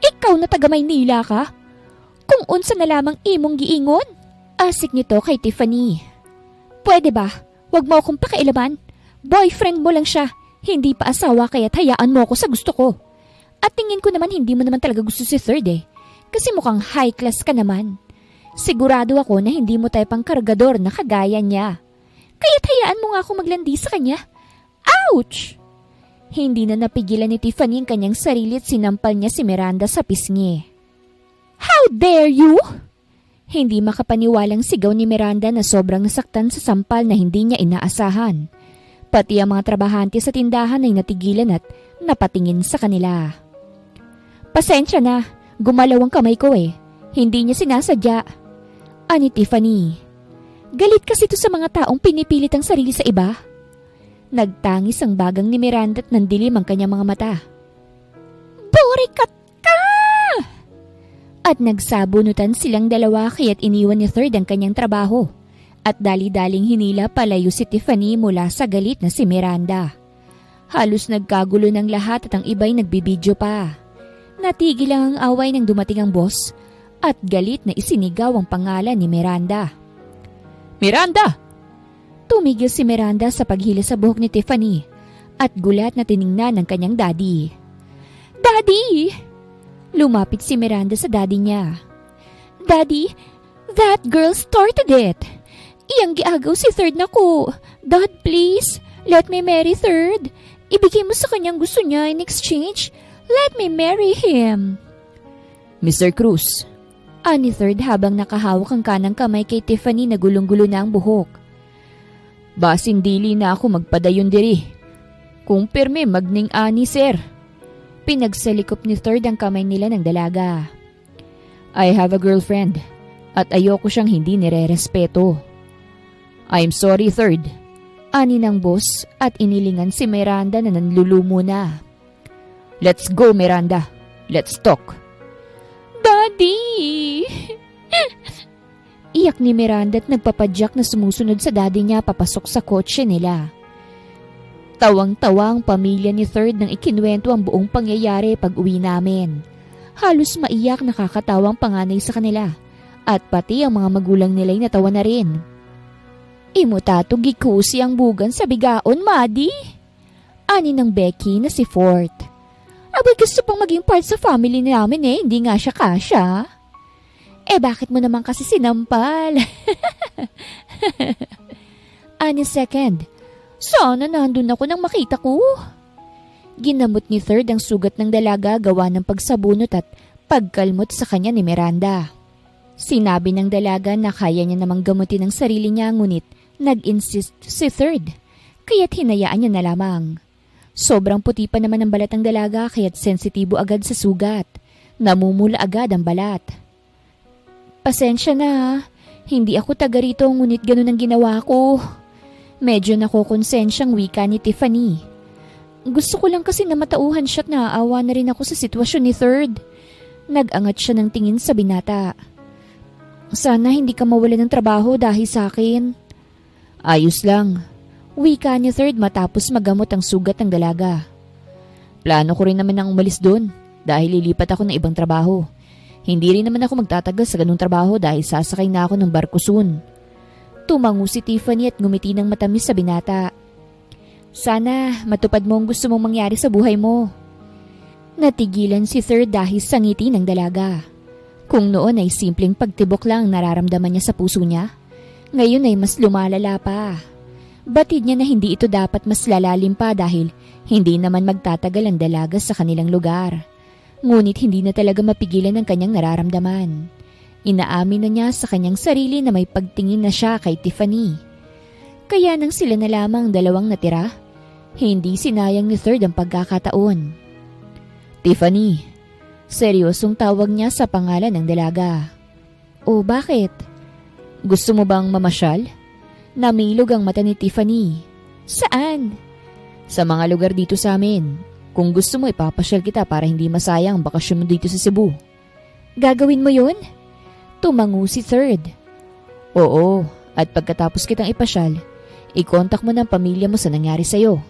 Ikaw na taga Maynila ka? Kung unsa na lamang imong giingon? Asik nito kay Tiffany. Pwede ba? Huwag mo akong pakialaman. Boyfriend mo lang siya. Hindi pa asawa kaya't hayaan mo ako sa gusto ko. At tingin ko naman hindi mo naman talaga gusto si Third Kasi mukhang high class ka naman. Sigurado ako na hindi mo tayo pang kargador na kagaya niya. Kaya't hayaan mo nga ako maglandi sa kanya. Ouch! Hindi na napigilan ni Tiffany ang kanyang sarili at sinampal niya si Miranda sa pisngi. How dare you! Hindi makapaniwalang sigaw ni Miranda na sobrang nasaktan sa sampal na hindi niya inaasahan. Pati ang mga trabahante sa tindahan ay natigilan at napatingin sa kanila. Pasensya na, gumalaw ang kamay ko Hindi niya sinasadya. Ani Tiffany. Galit kasi ito sa mga taong pinipilit ang sarili sa iba. Nagtangis ang bagang ni Miranda at nandilim ang kanyang mga mata. Burikat ka! At nagsabunutan silang dalawa kaya't iniwan ni Third ang kanyang trabaho. At dali-daling hinila palayo si Tiffany mula sa galit na si Miranda. Halos nagkagulo ng lahat at ang iba'y nagbibidyo pa. Natigil lang ang away nang dumating ang boss at galit na isinigaw ang pangalan ni Miranda. Miranda! Tumigil si Miranda sa paghila sa buhok ni Tiffany at gulat na tiningnan ng kanyang daddy. Daddy! Lumapit si Miranda sa daddy niya. Daddy, that girl started it. Iyang giagaw si Third na ko. Dad, please, let me marry Third. Ibigay mo sa kanyang gusto niya in exchange. Let me marry him. Mr. Cruz, ani Third habang nakahawak ang kanang kamay kay Tiffany na gulong-gulo na ang buhok. Basin dili na ako magpadayon diri. Kung perme magning ani sir. Pinagsalikop ni Third ang kamay nila ng dalaga. I have a girlfriend at ayoko siyang hindi nire-respeto. I'm sorry Third. Ani ng boss at inilingan si Miranda na nanlulumo na. Let's go Miranda. Let's talk. Daddy! Iyak ni Miranda at nagpapadyak na sumusunod sa daddy niya papasok sa kotse nila. Tawang-tawa ang pamilya ni Third nang ikinuwento ang buong pangyayari pag uwi namin. Halos maiyak nakakatawang panganay sa kanila at pati ang mga magulang nila'y natawa na rin. Imutato gikusi ang bugan sa bigaon, Madi. Ani ng Becky na si Fort. Abay gusto pang maging part sa family namin hindi nga siya kasya. Bakit mo naman kasi sinampal? Ani second, Sana nandun ako nang makita ko. Ginamot ni Third ang sugat ng dalaga gawa ng pagsabunot at pagkalmot sa kanya ni Miranda. Sinabi ng dalaga na kaya niya namang gamutin ang sarili niya ngunit nag-insist si Third, kaya't hinayaan niya na lamang. Sobrang puti pa naman ang balat ng dalaga kaya't sensitibo agad sa sugat. Namumula agad ang balat. Pasensya na, hindi ako taga rito ngunit ganun ang ginawa ko. Medyo nakukonsensyang wika ni Tiffany. Gusto ko lang kasi na matauhan siya at naaawa na rin ako sa sitwasyon ni Third. Nag-angat siya ng tingin sa binata. Sana hindi ka mawalan ng trabaho dahil sa akin. Ayos lang. Wika ni Third matapos magamot ang sugat ng dalaga. Plano ko rin naman ang umalis doon dahil lilipat ako ng ibang trabaho. Hindi rin naman ako magtatagal sa ganung trabaho dahil sasakay na ako ng barko soon. Tumango si Tiffany at ngumiti ng matamis sa binata. Sana matupad mo ang gusto mong mangyari sa buhay mo. Natigilan si Third dahil sa ngiti ng dalaga. Kung noon ay simpleng pagtibok lang nararamdaman niya sa puso niya, ngayon ay mas lumalala pa. Batid niya na hindi ito dapat mas lalalim pa dahil hindi naman magtatagal ang dalaga sa kanilang lugar. Ngunit hindi na talaga mapigilan ang kanyang nararamdaman. Inaamin na niya sa kanyang sarili na may pagtingin na siya kay Tiffany. Kaya nang sila na lamang dalawang natira, hindi sinayang ni Third ang pagkakataon. Tiffany, seryosong tawag niya sa pangalan ng dalaga. O bakit? Gusto mo bang mamasyal? Namilog ang mata ni Tiffany. Saan? Sa mga lugar dito sa amin. Kung gusto mo ipapasyal kita para hindi masayang ang bakasyon mo dito sa Cebu. Gagawin mo yun? Tumango si Third. Oo, at pagkatapos kitang ipasyal, i-contact mo ng pamilya mo sa nangyari sa'yo.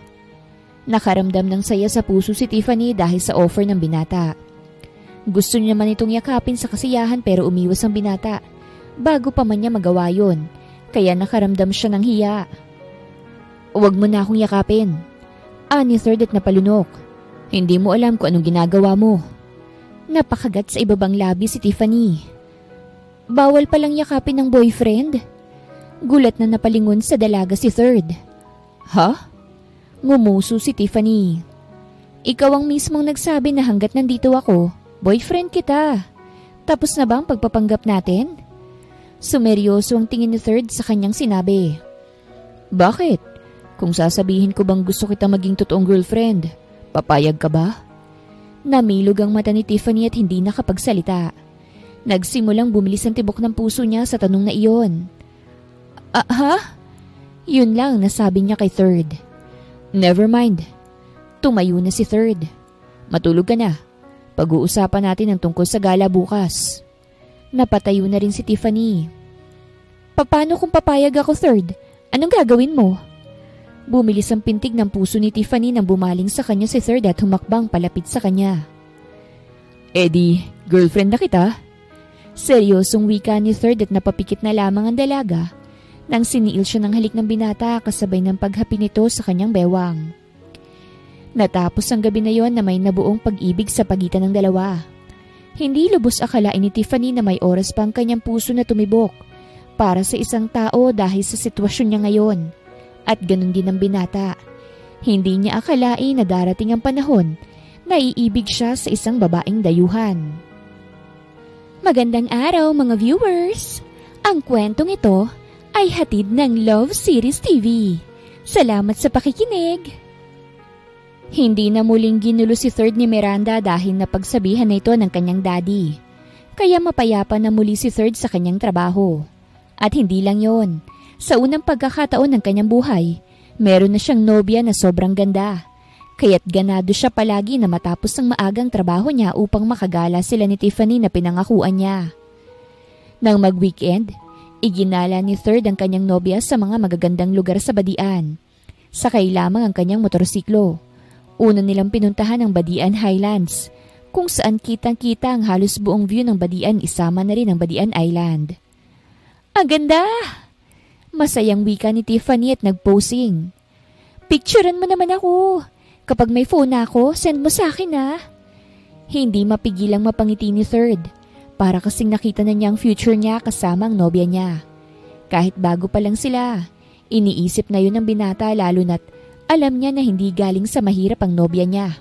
Nakaramdam ng saya sa puso si Tiffany dahil sa offer ng binata. Gusto niya man itong yakapin sa kasiyahan pero umiwas ang binata. Bago pa man niya magawa yun, kaya nakaramdam siya ng hiya. Huwag mo na akong yakapin. Ani Third at napalunok. Hindi mo alam kung anong ginagawa mo. Napakagat sa ibabang labi si Tiffany. Bawal palang yakapin ng boyfriend? Gulat na napalingon sa dalaga si Third. Ha? Ngumuso si Tiffany. Ikaw ang mismong nagsabi na hanggat nandito ako, boyfriend kita. Tapos na ba ang pagpapanggap natin? Sumeryoso ang tingin ni Third sa kanyang sinabi. Bakit? Kung sasabihin ko bang gusto kita maging totoong girlfriend, papayag ka ba? Namilog ang mata ni Tiffany at hindi nakapagsalita. Nagsimulang bumilis ang tibok ng puso niya sa tanong na iyon. Ha? Yun lang nasabi niya kay Third. Never mind. Tumayo na si Third. Matulog ka na. Pag-uusapan natin ang tungkol sa gala bukas. Napatayo na rin si Tiffany. Paano kung papayag ako, Third? Anong gagawin mo? Bumilis ang pintig ng puso ni Tiffany nang bumaling sa kanya si Third at humakbang palapit sa kanya. Eddie, girlfriend na kita? Seryosong wika ni Third at napapikit na lamang ang dalaga nang siniil siya ng halik ng binata kasabay ng paghapi nito sa kanyang bewang. Natapos ang gabi na yon na may nabuong pag-ibig sa pagitan ng dalawa. Hindi lubos akalain ni Tiffany na may oras pa ang kanyang puso na tumibok para sa isang tao dahil sa sitwasyon niya ngayon. At ganun din ang binata. Hindi niya akalain na darating ang panahon na iibig siya sa isang babaeng dayuhan. Magandang araw mga viewers! Ang kwentong ito ay hatid ng Love Series TV. Salamat sa pakikinig! Hindi na muling ginulo si Third ni Miranda dahil napagsabihan na ito ng kanyang daddy. Kaya mapayapa na muli si Third sa kanyang trabaho. At hindi lang yon. Sa unang pagkakataon ng kanyang buhay, meron na siyang nobya na sobrang ganda. Kaya't ganado siya palagi na matapos ang maagang trabaho niya upang makagala sila ni Tiffany na pinangakuan niya. Nang mag-weekend, iginala ni Third ang kanyang nobya sa mga magagandang lugar sa Badian. Sakay lamang ang kanyang motorsiklo. Una nilang pinuntahan ang Badian Highlands, kung saan kitang-kita ang halos buong view ng Badian isama na rin ang Badian Island. Ang ganda! Masayang wika ni Tiffany at nag-posing. Picturean mo naman ako. Kapag may phone ako, send mo sa akin ha. Hindi mapigilang mapangiti ni Third. Para kasing nakita na niya ang future niya kasama ang nobya niya. Kahit bago pa lang sila, Iniisip na yun ng binata lalo na't alam niya na hindi galing sa mahirap ang nobya niya.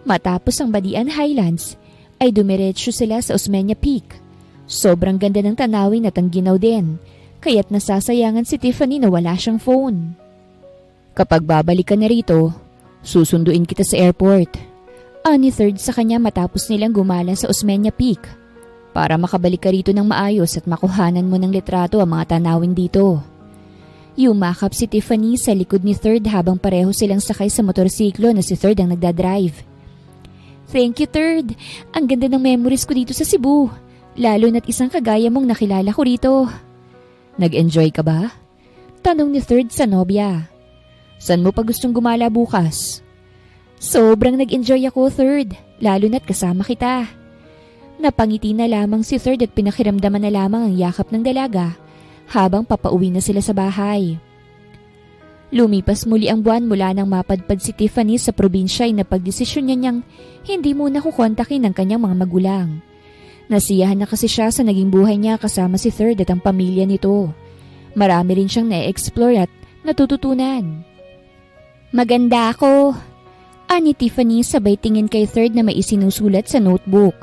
Matapos ang Badian Highlands ay dumiretso sila sa Osmeña Peak. Sobrang ganda ng tanawin at ang ginaw din, kaya't nasasayangan si Tiffany na wala siyang phone. Kapag babalik ka na rito, susunduin kita sa airport. Ani third sa kanya matapos nilang gumala sa Osmeña Peak. Para makabalik ka rito ng maayos at makuhanan mo ng litrato ang mga tanawin dito. Yumakap si Tiffany sa likod ni Third habang pareho silang sakay sa motorsiklo na si Third ang nagdadrive. Thank you, Third. Ang ganda ng memories ko dito sa Cebu. Lalo na't isang kagaya mong nakilala ko rito. Nag-enjoy ka ba? Tanong ni Third sa nobya. Saan mo pa gustong gumala bukas? Sobrang nag-enjoy ako, Third. Lalo na't kasama kita. Napangiti na lamang si Third at pinakiramdaman na lamang ang yakap ng dalaga habang papauwi na sila sa bahay. Lumipas muli ang buwan mula nang mapadpad si Tiffany sa probinsya ay napagdesisyon niya niyang hindi muna kukontakin ang kanyang mga magulang. Nasiyahan na kasi siya sa naging buhay niya kasama si Third at ang pamilya nito. Marami rin siyang na-explore at natututunan. Maganda ako, ani Tiffany sabay tingin kay Third na may isinusulat sa notebook.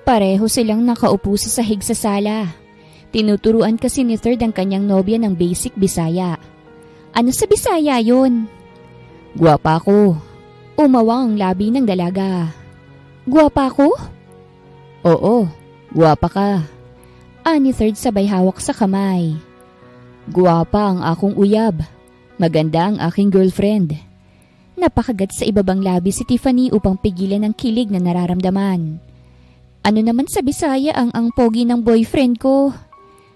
Pareho silang nakaupo sa sahig sa sala. Tinuturuan kasi ni Third ang kanyang nobya ng basic Bisaya. Ano sa Bisaya yun? Guwapa ko. Umawang ang labi ng dalaga. Guwapa ko? Oo, guwapa ka. Ani Third sabay hawak sa kamay. Guwapa ang akong uyab. Maganda ang aking girlfriend. Napakagat sa ibabang labi si Tiffany upang pigilan ang kilig na nararamdaman. Ano naman sa Bisaya ang pogi ng boyfriend ko?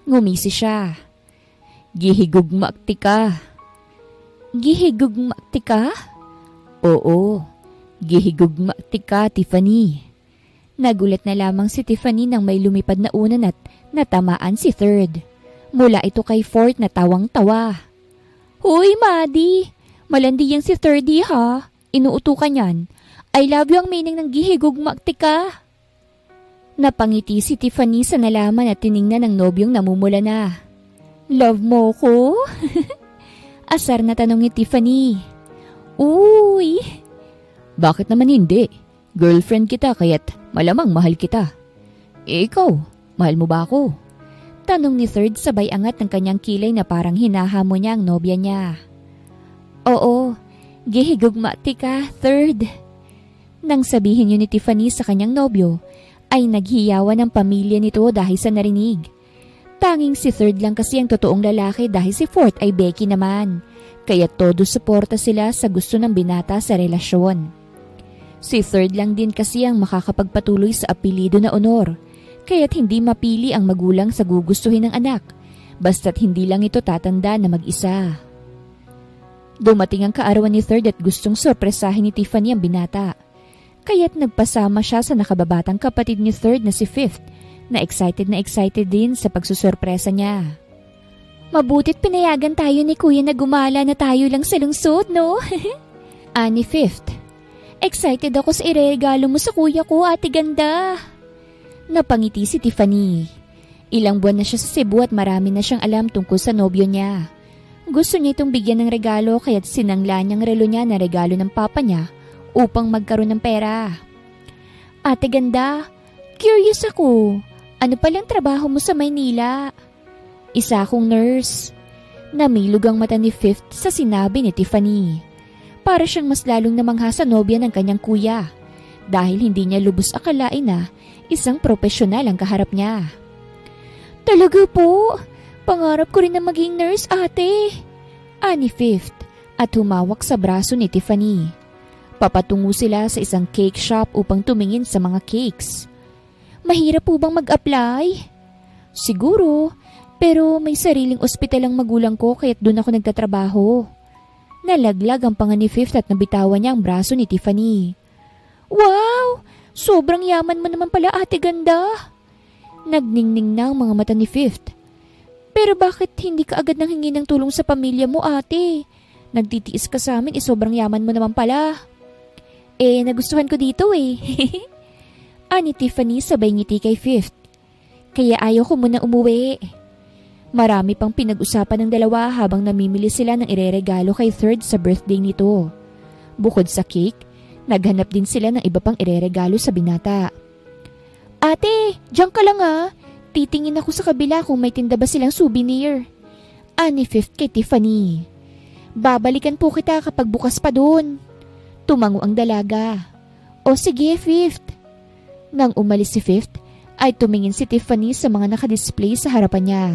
Ngumisi siya. Gihigugmakti ka. Gihigugmakti ka? Oo, gihigugmakti ka, Tiffany. Nagulat na lamang si Tiffany nang may lumipad na unan at natamaan si Third. Mula ito kay Fourth na tawang-tawa. Hoy, Maddie! Malandi yang si Thirdy ha? Inuuto ka niyan. I love you ang meaning ng gihigugmakti ka. Napangiti si Tiffany sa nalaman at tiningnan ng nobyong namumula na. Love mo ko? Asar na tanong ni Tiffany. Uy! Bakit naman hindi? Girlfriend kita kaya't malamang mahal kita. Ikaw, mahal mo ba ako? Tanong ni Third sabay angat ng kanyang kilay na parang hinahamo niya ang nobya niya. Oo, gihigugmati ka, Third. Nang sabihin yun ni Tiffany sa kanyang nobyo, ay naghiyawan ang pamilya nito dahil sa narinig. Tanging si Third lang kasi ang totoong lalaki dahil si Fourth ay Becky naman. Kaya todo suporta sila sa gusto ng binata sa relasyon. Si Third lang din kasi ang makakapagpatuloy sa apelido na honor. Kaya't hindi mapili ang magulang sa gugustuhin ng anak. Basta't hindi lang ito tatanda na mag-isa. Dumating ang kaarawan ni Third at gustong sorpresahin ni Tiffany ang binata. Kaya't nagpasama siya sa nakababatang kapatid ni Third na si Fifth na excited din sa pagsusorpresa niya. Mabutit pinayagan tayo ni Kuya na gumala na tayo lang sa lungsod, no? Ani Fifth. Excited ako sa iregalo mo sa kuya ko, ate ganda. Napangiti si Tiffany. Ilang buwan na siya sa Cebu at marami na siyang alam tungkol sa nobyo niya. Gusto niya itong bigyan ng regalo kaya't sinangla niyang relo niya na regalo ng papa niya upang magkaroon ng pera. Ate ganda, curious ako. Ano palang trabaho mo sa Maynila? Isa akong nurse. Namilog ang mata ni Fifth sa sinabi ni Tiffany. Para siyang mas lalong namangha sa nobya ng kanyang kuya dahil hindi niya lubos akalain na isang profesional ang kaharap niya. Talaga po? Pangarap ko rin na maging nurse, ate. Ani Fifth at humawak sa braso ni Tiffany. Papatungo sila sa isang cake shop upang tumingin sa mga cakes. Mahirap po bang mag-apply? Siguro, pero may sariling ospital ang magulang ko kaya't doon ako nagtatrabaho. Nalaglag ang panga ni Fifth at nabitawan niya ang braso ni Tiffany. Wow! Sobrang yaman mo naman pala, ate ganda. Nagningning na ang mga mata ni Fifth. Pero bakit hindi ka agad nang hingi ng tulong sa pamilya mo, ate? Nagtitiis ka sa amin, sobrang yaman mo naman pala. Nagustuhan ko dito Ani Tiffany sabay ngiti kay Fifth. Kaya ayaw ko muna umuwi. Marami pang pinag-usapan ng dalawa habang namimili sila ng ireregalo kay Third sa birthday nito. Bukod sa cake, naghanap din sila ng iba pang ireregalo sa binata. Ate, diyan ka lang ah. Titingin ako sa kabila kung may tinda ba silang souvenir. Ani Fifth kay Tiffany. Babalikan po kita kapag bukas pa doon. Tumango ang dalaga. O sige, Fifth. Nang umalis si Fifth, ay tumingin si Tiffany sa mga nakadisplay sa harapan niya.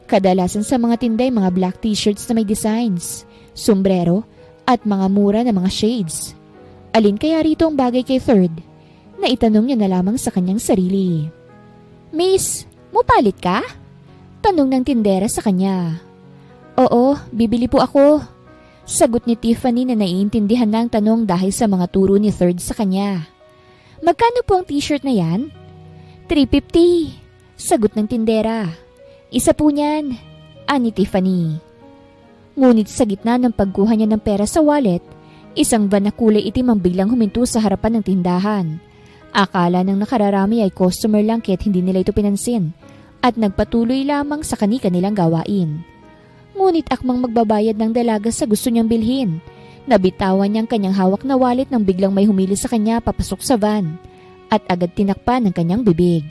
Kadalasan sa mga tinday mga black t-shirts na may designs, sombrero, at mga mura na mga shades. Alin kaya rito ang bagay kay Third? Naitanong niya na lamang sa kanyang sarili. Miss, mupalit ka? Tanong ng tindera sa kanya. Oo, bibili po ako. Sagot ni Tiffany na naiintindihan na ang tanong dahil sa mga turo ni Third sa kanya. Magkano po ang t-shirt na yan? $350. Sagot ng tindera. Isa po niyan, ani Tiffany. Ngunit sa gitna ng pagkuha niya ng pera sa wallet, isang van na kulay itim ang biglang huminto sa harapan ng tindahan. Akala ng nakararami ay customer lang kaya't hindi nila ito pinansin at nagpatuloy lamang sa kani-kanilang gawain. Ngunit akmang magbabayad ng dalaga sa gusto niyang bilhin. Nabitawan niyang kanyang hawak na wallet nang biglang may humili sa kanya papasok sa van at agad tinakpan ng kanyang bibig.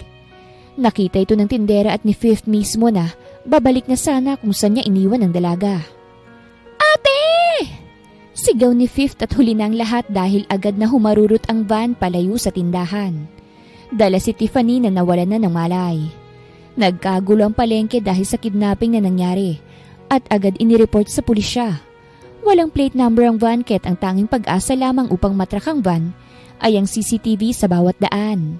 Nakita ito ng tindera at ni Fifth mismo na babalik na sana kung saan niya iniwan ang dalaga. Ate! Sigaw ni Fifth at huli na ang lahat dahil agad na humarurot ang van palayo sa tindahan. Dala si Tiffany na nawalan na ng malay. Nagkagulo ang palengke dahil sa kidnapping na nangyari at agad inireport sa pulisya. Walang plate number ang van kaya't ang tanging pag-asa lamang upang matrak ang van ay ang CCTV sa bawat daan.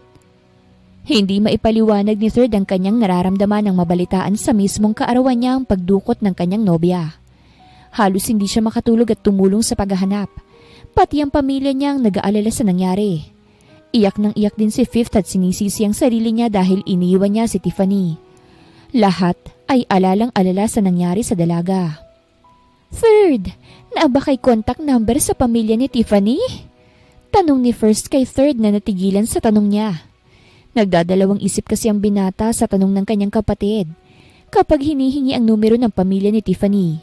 Hindi maipaliwanag ni Third ang kanyang nararamdaman ng mabalitaan sa mismong kaarawan niya ang pagdukot ng kanyang nobya. Halos hindi siya makatulog at tumulong sa paghahanap. Pati ang pamilya niya ang nag-aalala sa nangyari. Iyak nang iyak din si Fifth at sinisisi ang sarili niya dahil iniwan niya si Tiffany. Lahat ay alalang-alala sa nangyari sa dalaga. Third, naaba kay contact number sa pamilya ni Tiffany? Tanong ni First kay Third na natigilan sa tanong niya. Nagdadalawang isip kasi ang binata sa tanong ng kanyang kapatid. Kapag hinihingi ang numero ng pamilya ni Tiffany,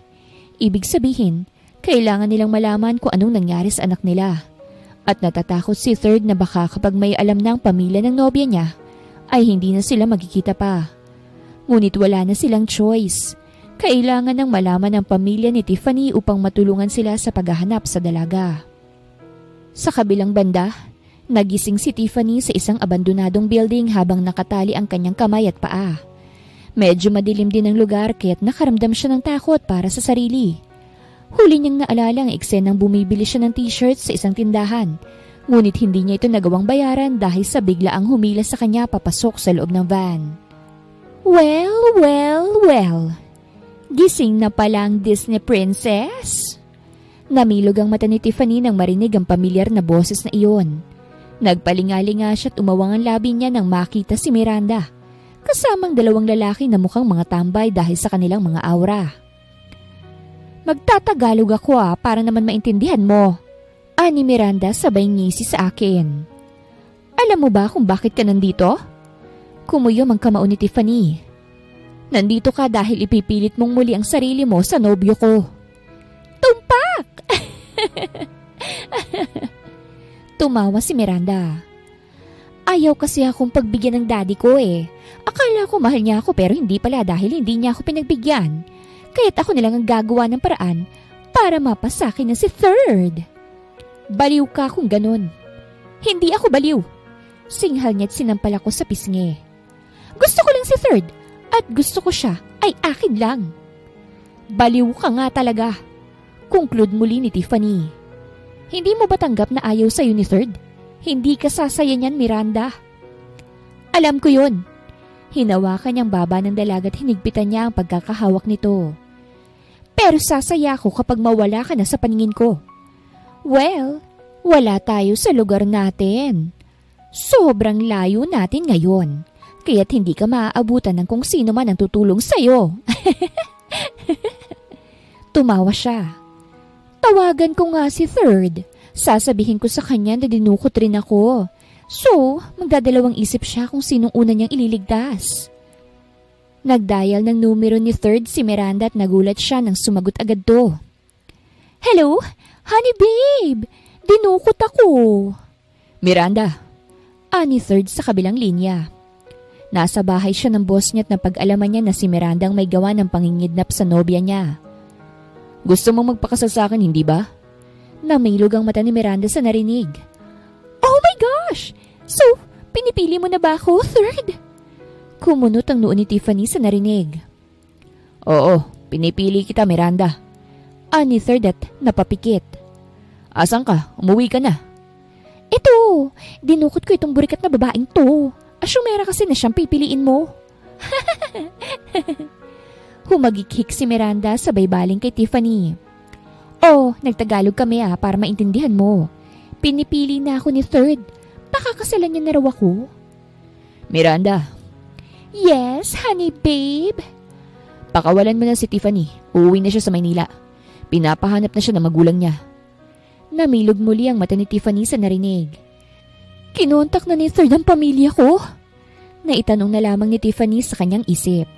ibig sabihin, kailangan nilang malaman kung anong nangyari sa anak nila. At natatakot si Third na baka kapag may alam na ang pamilya ng nobya niya, ay hindi na sila magkikita pa. Ngunit wala na silang choice. Kailangan ng malaman ng pamilya ni Tiffany upang matulungan sila sa paghahanap sa dalaga. Sa kabilang banda, nagising si Tiffany sa isang abandonadong building habang nakatali ang kanyang kamay at paa. Medyo madilim din ang lugar kaya't nakaramdam siya ng takot para sa sarili. Huli niyang naalala ang eksenang bumibili siya ng t-shirt sa isang tindahan. Ngunit hindi niya ito nagawang bayaran dahil sa biglaang humila sa kanya papasok sa loob ng van. Well. Gising na pala ang Disney princess? Namilog ang mata ni Tiffany nang marinig ang pamilyar na boses na iyon. Nagpalingalinga siya at umawang ang labi niya nang makita si Miranda, kasamang dalawang lalaki na mukhang mga tambay dahil sa kanilang mga aura. Magtatagalog ako para naman maintindihan mo, ani Miranda sabay ngisi sa akin. Alam mo ba kung bakit ka nandito? Kumuyom ang kamao ni Tiffany. Nandito ka dahil ipipilit mong muli ang sarili mo sa nobyo ko. Tumpak! Tumawa si Miranda. Ayaw kasi akong pagbigyan ng daddy ko Akala ko mahal niya ako pero hindi pala dahil hindi niya ako pinagbigyan. Kaya't ako nilang ang gagawa ng paraan para mapasakin na si Third. Baliw ka kung ganun. Hindi ako baliw. Singhal niya at sinampal ako sa pisngi. Gusto ko lang si Third at gusto ko siya ay akin lang. Baliw ka nga talaga. Conclude muli ni Tiffany. Hindi mo ba tanggap na ayaw sa'yo ni Third? Hindi ka sasaya niyan, Miranda. Alam ko yun. Hinawakan niyang baba ng dalaga at hinigpitan niya ang pagkakahawak nito. Pero sasaya ako kapag mawala ka na sa paningin ko. Well, wala tayo sa lugar natin. Sobrang layo natin ngayon. Kaya't hindi ka maaabutan ng kung sino man ang tutulong sa'yo. Tumawa siya. Tawagan ko nga si Third. Sasabihin ko sa kanya na dinukot rin ako. So, magdadalawang isip siya kung sinong una niyang ililigtas. Nagdial ng numero ni Third si Miranda at nagulat siya nang sumagot agad to. Hello? Honey babe! Dinukot ako. Miranda, ani Third sa kabilang linya. Nasa bahay siya ng boss niya at napag-alaman niya na si Miranda ang may gawa ng pangingidnap sa nobya niya. Gusto mong magpakasal sa akin, hindi ba? Namilog ang mata ni Miranda sa narinig. Oh my gosh! So, pinipili mo na ba ako, Third? Kumunot ang noo ni Tiffany sa narinig. Oo, pinipili kita, Miranda. Ani Third at napapikit. Asan ka? Umuwi ka na. Ito, dinukot ko itong burikat na babaeng to. Asyumera kasi na siyang pipiliin mo. Humagikhik si Miranda sabay baling kay Tiffany. Oh, nagtagalog kami para maintindihan mo. Pinipili na ako ni Third. Pakakasalan niya na raw ako. Miranda. Yes, honey babe. Pakawalan mo na si Tiffany. Uuwi na siya sa Maynila. Pinapahanap na siya ng magulang niya. Namilog muli ang mata ni Tiffany sa narinig. Kinontak na ni Third ang pamilya ko? Naitanong na lamang ni Tiffany sa kanyang isip.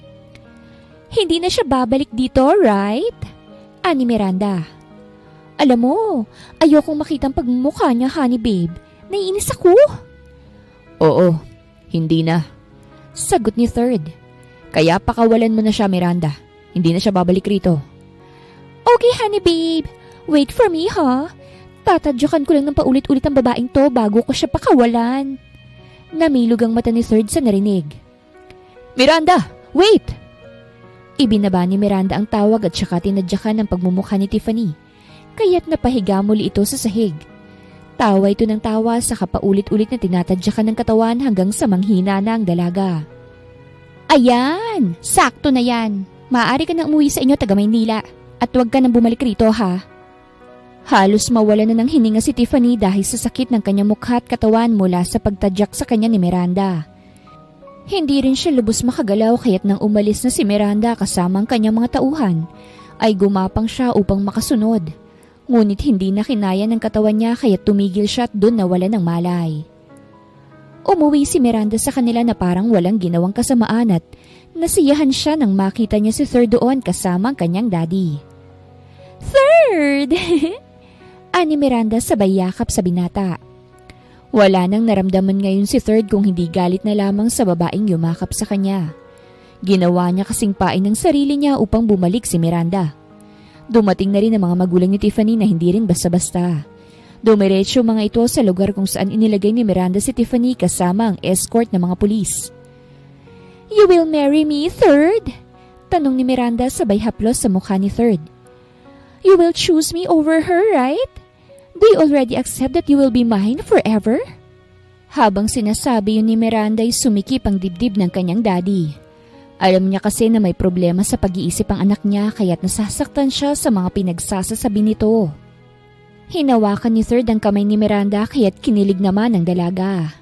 Hindi na siya babalik dito, right? Ani Miranda. Alam mo, ayokong makitang pagmumukha niya, honey babe. Naiinis ako. Oo, hindi na. Sagot ni Third. Kaya pakawalan mo na siya, Miranda. Hindi na siya babalik rito. Okay, honey babe. Wait for me, ha? Tatadyakan ko lang ng paulit-ulit ang babaeng to bago ko siya pakawalan. Namilog ang mata ni Third sa narinig. Miranda, wait! Ibinaba ni Miranda ang tawag at saka tinadyakan ang pagmumukha ni Tiffany. Kaya't napahiga muli ito sa sahig. Tawa ito ng tawa sa kapaulit-ulit na tinatadyakan ng katawan hanggang sa manghina na ang dalaga. Ayan! Sakto na yan! Maaari ka nang umuwi sa inyo taga Maynila at huwag ka nang bumalik rito, ha? Halos mawala na ng hininga si Tiffany dahil sa sakit ng kanyang mukha at katawan mula sa pagtadyak sa kanya ni Miranda. Hindi rin siya lubos makagalaw kaya't nang umalis na si Miranda kasama ang kanyang mga tauhan, ay gumapang siya upang makasunod. Ngunit hindi na kinaya ng katawan niya kaya't tumigil siya at doon nawala ng malay. Umuwi si Miranda sa kanila na parang walang ginawang kasamaan at nasiyahan siya nang makita niya si Third doon kasama ang kanyang daddy. Third! Ani Miranda sabay yakap sa binata. Wala nang naramdaman ngayon si Third kung hindi galit na lamang sa babaeng yumakap sa kanya. Ginawa niya kasing pain ng sarili niya upang bumalik si Miranda. Dumating na rin ang mga magulang ni Tiffany na hindi rin basta-basta. Dumiretso mga ito sa lugar kung saan inilagay ni Miranda si Tiffany kasama ang escort ng mga pulis. You will marry me, Third? Tanong ni Miranda sabay haplos sa mukha ni Third. You will choose me over her, right? Do you already accept that you will be mine forever? Habang sinasabi yun ni Miranda ay sumikip ang dibdib ng kanyang daddy. Alam niya kasi na may problema sa pag-iisip ang anak niya kaya't nasasaktan siya sa mga pinagsasasabi nito. Hinawakan ni Third ang kamay ni Miranda kaya't kinilig naman ang dalaga.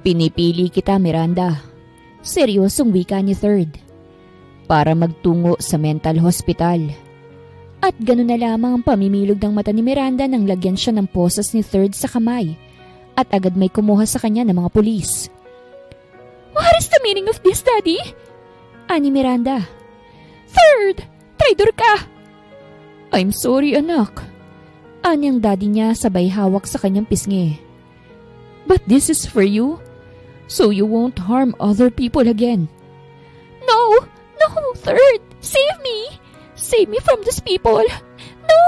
Pinipili kita, Miranda. Seryosong wika ni Third. Para magtungo sa mental hospital. At gano'n na lamang ang pamimilog ng mata ni Miranda nang lagyan siya ng posas ni Third sa kamay at agad may kumuha sa kanya ng mga pulis. What is the meaning of this, Daddy? Ani Miranda. Third! Traidor ka! I'm sorry, anak. Ani ang daddy niya sabay hawak sa kanyang pisngi. But this is for you, so you won't harm other people again. No! No, Third! Save me! Save me from these people! No!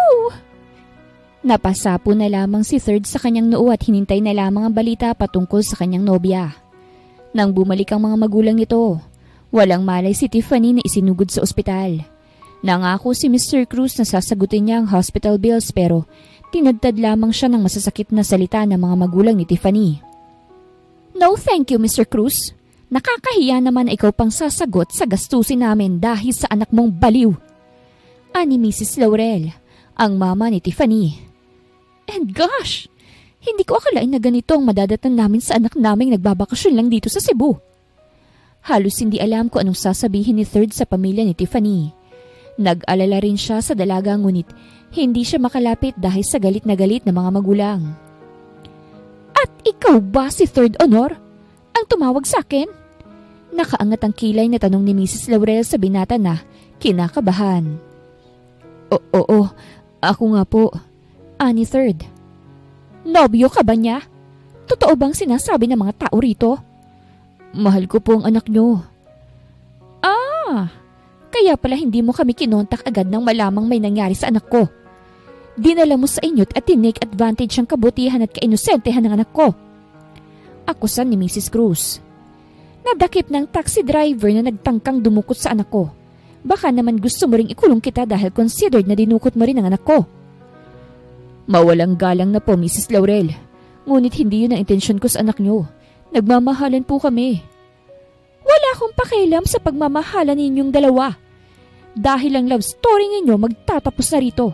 Napasapo na lamang si Third sa kanyang noo at hinintay na lamang ang balita patungkol sa kanyang nobya. Nang bumalik ang mga magulang nito, walang malay si Tiffany na isinugod sa ospital. Nangako si Mr. Cruz na sasagutin niya ang hospital bills pero tinadtad lamang siya ng masasakit na salita ng mga magulang ni Tiffany. No thank you, Mr. Cruz. Nakakahiya naman na ikaw pang sasagot sa gastusin namin dahil sa anak mong baliw. Ani Mrs. Laurel, ang mama ni Tiffany. And gosh, hindi ko akalain na ganito ang madadatnan namin sa anak naming nagbabakasyon lang dito sa Cebu. Halos hindi alam ko anong sasabihin ni Third sa pamilya ni Tiffany. Nag-alala rin siya sa dalaga ngunit hindi siya makalapit dahil sa galit na galit ng mga magulang. At ikaw ba si Third Honor? Ang tumawag sa akin? Nakaangat ang kilay na tanong ni Mrs. Laurel sa binata na kinakabahan. Oo, ako nga po. Ani third. Nobyo ka ba niya? Totoo bang sinasabi ng mga tao rito? Mahal ko po ang anak nyo. Kaya pala hindi mo kami kinontak agad nang malamang may nangyari sa anak ko. Dinala mo sa inyo't at tinake advantage ang kabutihan at kainosentehan ng anak ko. Akusan ni Mrs. Cruz. Nadakip ng taxi driver na nagtangkang dumukot sa anak ko. Baka naman gusto mo ring ikulong kita dahil considered na dinukot mo rin ang anak ko. Mawalang galang na po, Mrs. Laurel. Ngunit hindi yun ang intensyon ko sa anak nyo. Nagmamahalan po kami. Wala akong pakialam sa pagmamahalan ninyong dalawa. Dahil ang love story ninyo magtatapos na rito.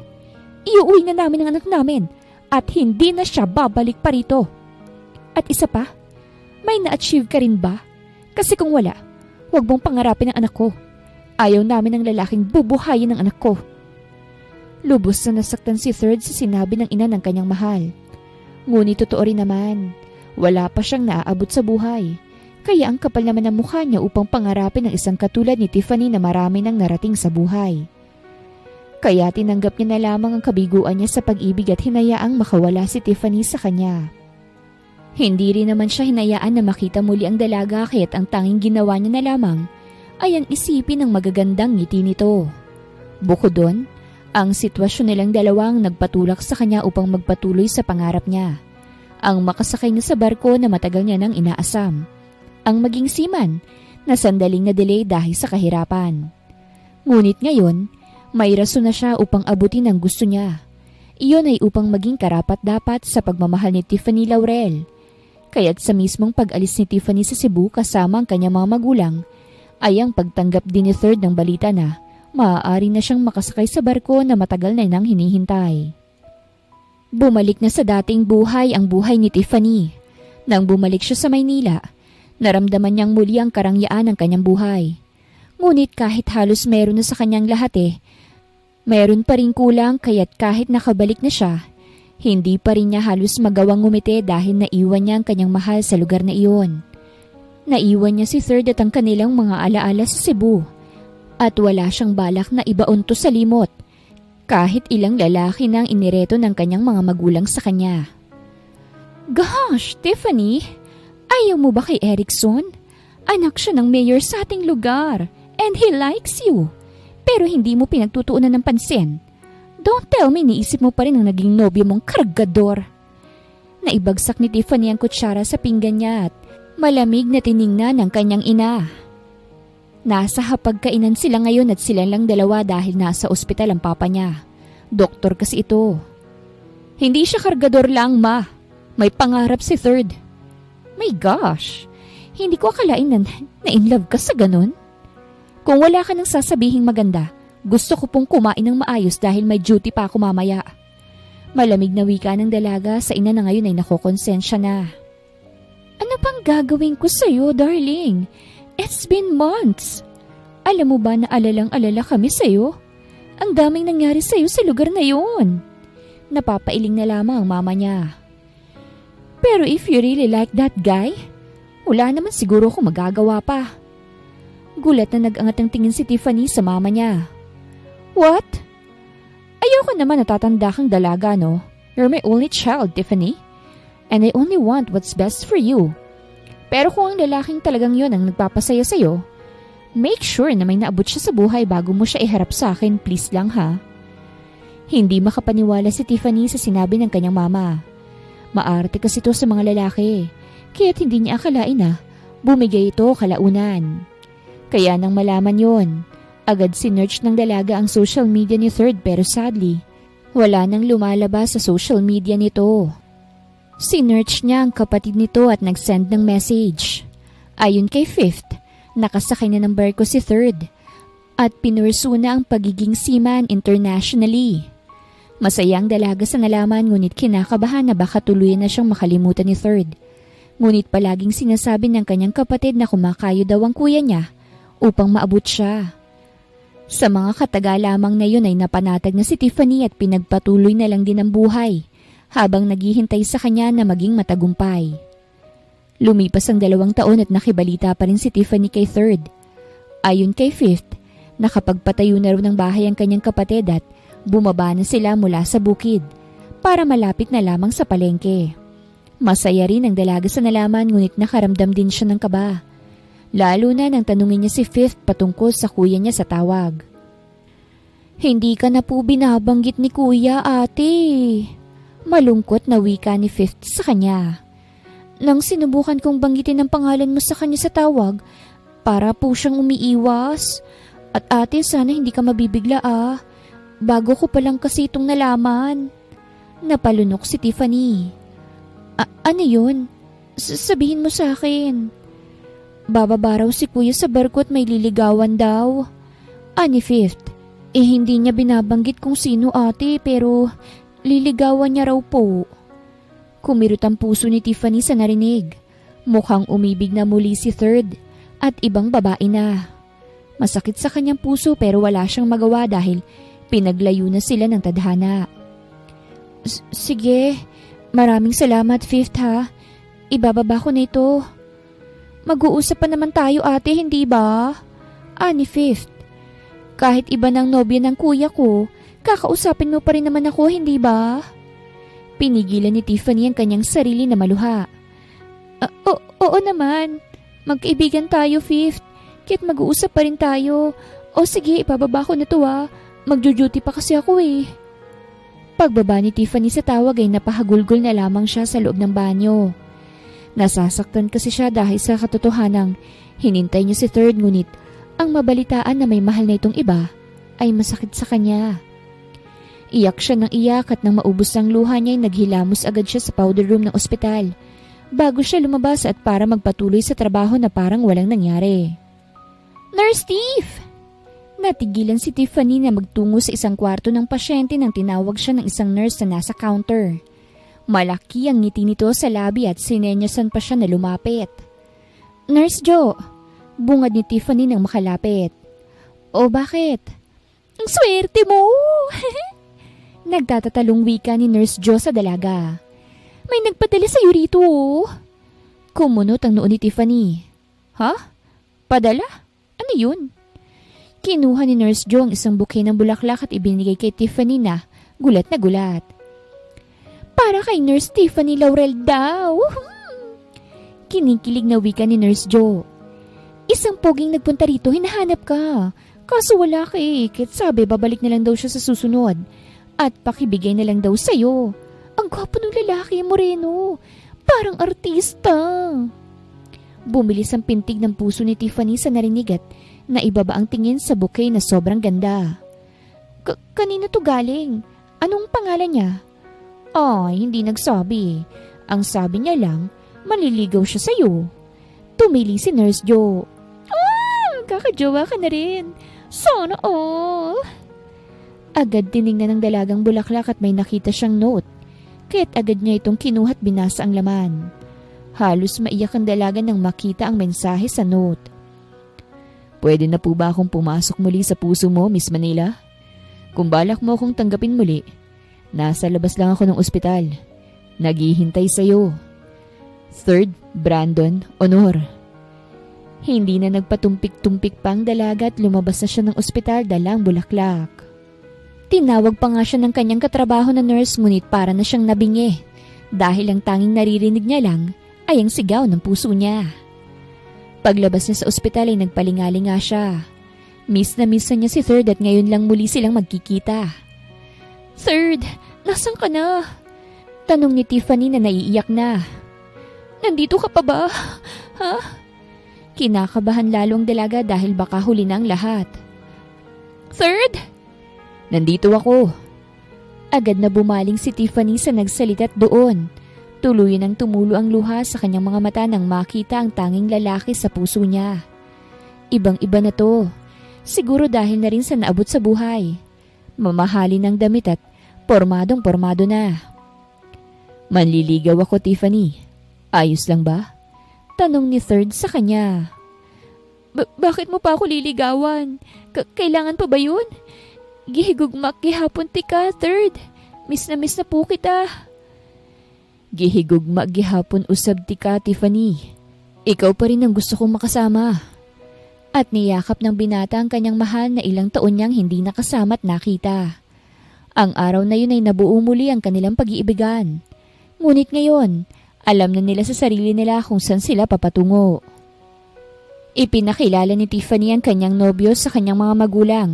Iuwi na namin ang anak namin at hindi na siya babalik pa rito. At isa pa, may na-achieve ka rin ba? Kasi kung wala, huwag mong pangarapin ang anak ko. Ayaw namin ng lalaking bubuhayin ng anak ko. Lubos na nasaktan si Third sa sinabi ng ina ng kanyang mahal. Ngunit totoo rin naman, wala pa siyang naaabot sa buhay. Kaya ang kapal naman ng mukha niya upang pangarapin ng isang katulad ni Tiffany na marami nang narating sa buhay. Kaya tinanggap niya na lamang ang kabiguan niya sa pag-ibig at hinayaang makawala si Tiffany sa kanya. Hindi rin naman siya hinayaan na makita muli ang dalaga kaya't ang tanging ginawa niya na lamang ay ang isipin ng magagandang ngiti nito. Bukod doon, ang sitwasyon nilang dalawang nagpatulak sa kanya upang magpatuloy sa pangarap niya. Ang makasakay niya sa barko na matagal niya nang inaasam. Ang maging seaman na sandaling na-delay dahil sa kahirapan. Ngunit ngayon, may rason na siya upang abutin ang gusto niya. Iyon ay upang maging karapat-dapat sa pagmamahal ni Tiffany Laurel. Kaya't sa mismong pag-alis ni Tiffany sa Cebu kasama ang kanyang mga magulang, ay ang pagtanggap din ni Third ng balita na maaari na siyang makasakay sa barko na matagal na nang hinihintay. Bumalik na sa dating buhay ang buhay ni Tiffany. Nang bumalik siya sa Maynila, naramdaman niyang muli ang karangyaan ng kanyang buhay. Ngunit kahit halos meron na sa kanyang lahat meron pa rin kulang kaya't kahit nakabalik na siya, hindi pa rin niya halos magawang ngumiti dahil naiwan niya ang kanyang mahal sa lugar na iyon. Naiwan niya si Third at ang kanilang mga alaala sa Cebu. At wala siyang balak na ibaon to sa limot, kahit ilang lalaki na ang inireto ng kanyang mga magulang sa kanya. Gosh, Tiffany! Ayaw mo ba kay Erickson? Anak siya ng mayor sa ating lugar and he likes you. Pero hindi mo pinagtutuunan ng pansin. Don't tell me niisip mo pa rin ang naging nobyo mong kargador. Naibagsak ni Tiffany ang kutsara sa pinggan niya at malamig na tiningnan ng kanyang ina. Nasa hapagkainan sila ngayon at sila lang dalawa dahil nasa ospital ang papa niya. Doktor kasi ito. Hindi siya kargador lang, ma. May pangarap si Third. My gosh, hindi ko akalain na in love ka sa ganun. Kung wala ka nang sasabihing maganda, gusto ko pong kumain ng maayos dahil may duty pa ako mamaya. Malamig na wika ng dalaga sa ina na ngayon ay nakokonsensya na. Ano pang gagawin ko sa'yo, darling? It's been months. Alam mo ba na alalang-alala kami sa'yo? Ang daming nangyari sa'yo sa lugar na yun. Napapailing na lamang ang mama niya. Pero if you really like that guy, wala naman siguro kung magagawa pa. Gulat na nag-angat ang tingin si Tiffany sa mama niya. What? Ayoko naman natatanda kang dalaga, no? You're my only child, Tiffany. And I only want what's best for you. Pero kung ang lalaking talagang yon ang nagpapasaya sa'yo, make sure na may naabot siya sa buhay bago mo siya iharap sa akin, please lang ha. Hindi makapaniwala si Tiffany sa sinabi ng kanyang mama. Maarte kasi ito sa mga lalaki, kaya't hindi niya akalain na bumigay ito kalaunan. Kaya nang malaman yon, agad sinearch ng dalaga ang social media ni Third pero sadly, wala nang lumalabas sa social media nito. Sinearch niya ang kapatid nito at nag-send ng message. Ayon kay Fifth, nakasakay na ng barko si Third at pinursu na ang pagiging seaman internationally. Masaya ang dalaga sa nalaman ngunit kinakabahan na baka tuluyan na siyang makalimutan ni Third. Ngunit palaging sinasabi ng kanyang kapatid na kumakayo daw ang kuya niya upang maabot siya. Sa mga kataga lamang na yun ay napanatag na si Tiffany at pinagpatuloy na lang din ang buhay habang naghihintay sa kanya na maging matagumpay. Lumipas ang 2 taon at nakibalita pa rin si Tiffany kay Third. Ayon kay Fifth, nakapagpatayo na raw ng bahay ang kanyang kapatid at bumaba na sila mula sa bukid para malapit na lamang sa palengke. Masaya rin ang dalaga sa nalaman ngunit nakaramdam din siya ng kaba. Lalo na nang tanungin niya si Fifth patungkol sa kuya niya sa tawag. Hindi ka na po binabanggit ni kuya, ate. Malungkot na wika ni Fifth sa kanya. Nang sinubukan kong banggitin ang pangalan mo sa kanya sa tawag, para po siyang umiiwas. At ate, sana hindi ka mabibigla Bago ko pa lang kasi itong nalaman. Napalunok si Tiffany. Ano yun? Sabihin mo sa akin. Bababa raw si kuya sa barko at may liligawan daw. Ani Fifth, hindi niya binabanggit kung sino ate pero liligawan niya raw po. Kumirot ang puso ni Tiffany sa narinig. Mukhang umibig na muli si Third at ibang babae na. Masakit sa kanyang puso pero wala siyang magawa dahil pinaglayo na sila ng tadhana. Sige, maraming salamat Fifth ha. Ibababa ko na ito. Mag-uusap pa naman tayo ate, hindi ba? Ani Fifth, kahit iba ng nobya ng kuya ko, kakausapin mo pa rin naman ako, hindi ba? Pinigilan ni Tiffany ang kanyang sarili na maluha. Oo naman. Magkaibigan tayo, Fifth. Kahit mag-uusap pa rin tayo. O sige, ipababa ko na to Magjo-duty pa kasi ako Pagbaba ni Tiffany sa tawag ay napahagulgol na lamang siya sa loob ng banyo. Nasasaktan kasi siya dahil sa katotohanang hinintay niya si Third ngunit ang mabalitaan na may mahal na itong iba ay masakit sa kanya. Iyak siya ng iyak at nang maubos ang luha niya ay naghilamos agad siya sa powder room ng ospital bago siya lumabas at para magpatuloy sa trabaho na parang walang nangyari. Nurse Tiff! Natigilan si Tiffany na magtungo sa isang kwarto ng pasyente nang tinawag siya ng isang nurse na nasa counter. Malaki ang ngiti nito sa labi at sinenyasan pa siya na lumapit. Nurse Jo, bungad ni Tiffany nang makalapit. O bakit? Ang swerte mo! Nagtatatalong wika ni Nurse Jo sa dalaga. May nagpadala sa'yo rito Kumunot ang noo ni Tiffany. Ha? Padala? Ano yun? Kinuha ni Nurse Jo ang isang bouquet ng bulaklak at ibinigay kay Tiffany na gulat. Para kay Nurse Tiffany Laurel daw. Kinikilig na wika ni Nurse Jo. Isang poging nagpunta rito, hinahanap ka. Kaso wala ka Kit sabi babalik na lang daw siya sa susunod. At pakibigay na lang daw sa'yo. Ang gwapo ng lalaki, moreno. Parang artista. Bumilis ang pintig ng puso ni Tiffany sa narinig at naibaba ang tingin sa bouquet na sobrang ganda. Kanino to galing? Anong pangalan niya? Ay, hindi nagsabi. Ang sabi niya lang, maliligaw siya sa'yo. Tumili si Nurse Jo. Kakajowa ka na rin. Sana all. Agad tiningnan ng dalagang bulaklak at may nakita siyang note. Kaya't agad niya itong kinuha at binasa ang laman. Halos maiyak ang dalaga nang makita ang mensahe sa note. Pwede na po ba akong pumasok muli sa puso mo, Miss Manila? Kung balak mo akong tanggapin muli, nasa labas lang ako ng ospital. Naghihintay sa'yo. Third, Brandon Honor. Hindi na nagpatumpik-tumpik pa ang dalaga at lumabas na siya ng ospital dalang bulaklak. Tinawag pa nga siya ng kanyang katrabaho na nurse ngunit para na siyang nabingi dahil ang tanging naririnig niya lang ay ang sigaw ng puso niya. Paglabas niya sa ospital ay nagpalingalinga siya. Miss na niya si Third at ngayon lang muli silang magkikita. Third, nasan ka na? Tanong ni Tiffany na naiiyak na. Nandito ka pa ba? Ha? Kinakabahan lalo ang dalaga dahil baka huli na ang lahat. Third? Nandito ako. Agad na bumaling si Tiffany sa nagsalita't doon. Tuluyan ang tumulo ang luha sa kanyang mga mata nang makita ang tanging lalaki sa puso niya. Ibang-iba na to. Siguro dahil na rin sa naabot sa buhay. Mamahalin ng damit at pormadong-pormado na. Manliligaw ako, Tiffany. Ayos lang ba? Tanong ni Third sa kanya. Bakit mo pa ako liligawan? Kailangan pa ba yun? Gihigugmak gihapon ti ka, Third. Miss na po kita. Gihigugma gihapon usab ti ka, Tiffany. Ikaw pa rin ang gusto kong makasama. At niyakap ng binata ang kanyang mahal na ilang taon niyang hindi nakasama at nakita. Ang araw na yun ay nabuo muli ang kanilang pag-iibigan. Ngunit ngayon, alam na nila sa sarili nila kung saan sila papatungo. Ipinakilala ni Tiffany ang kanyang nobyo sa kanyang mga magulang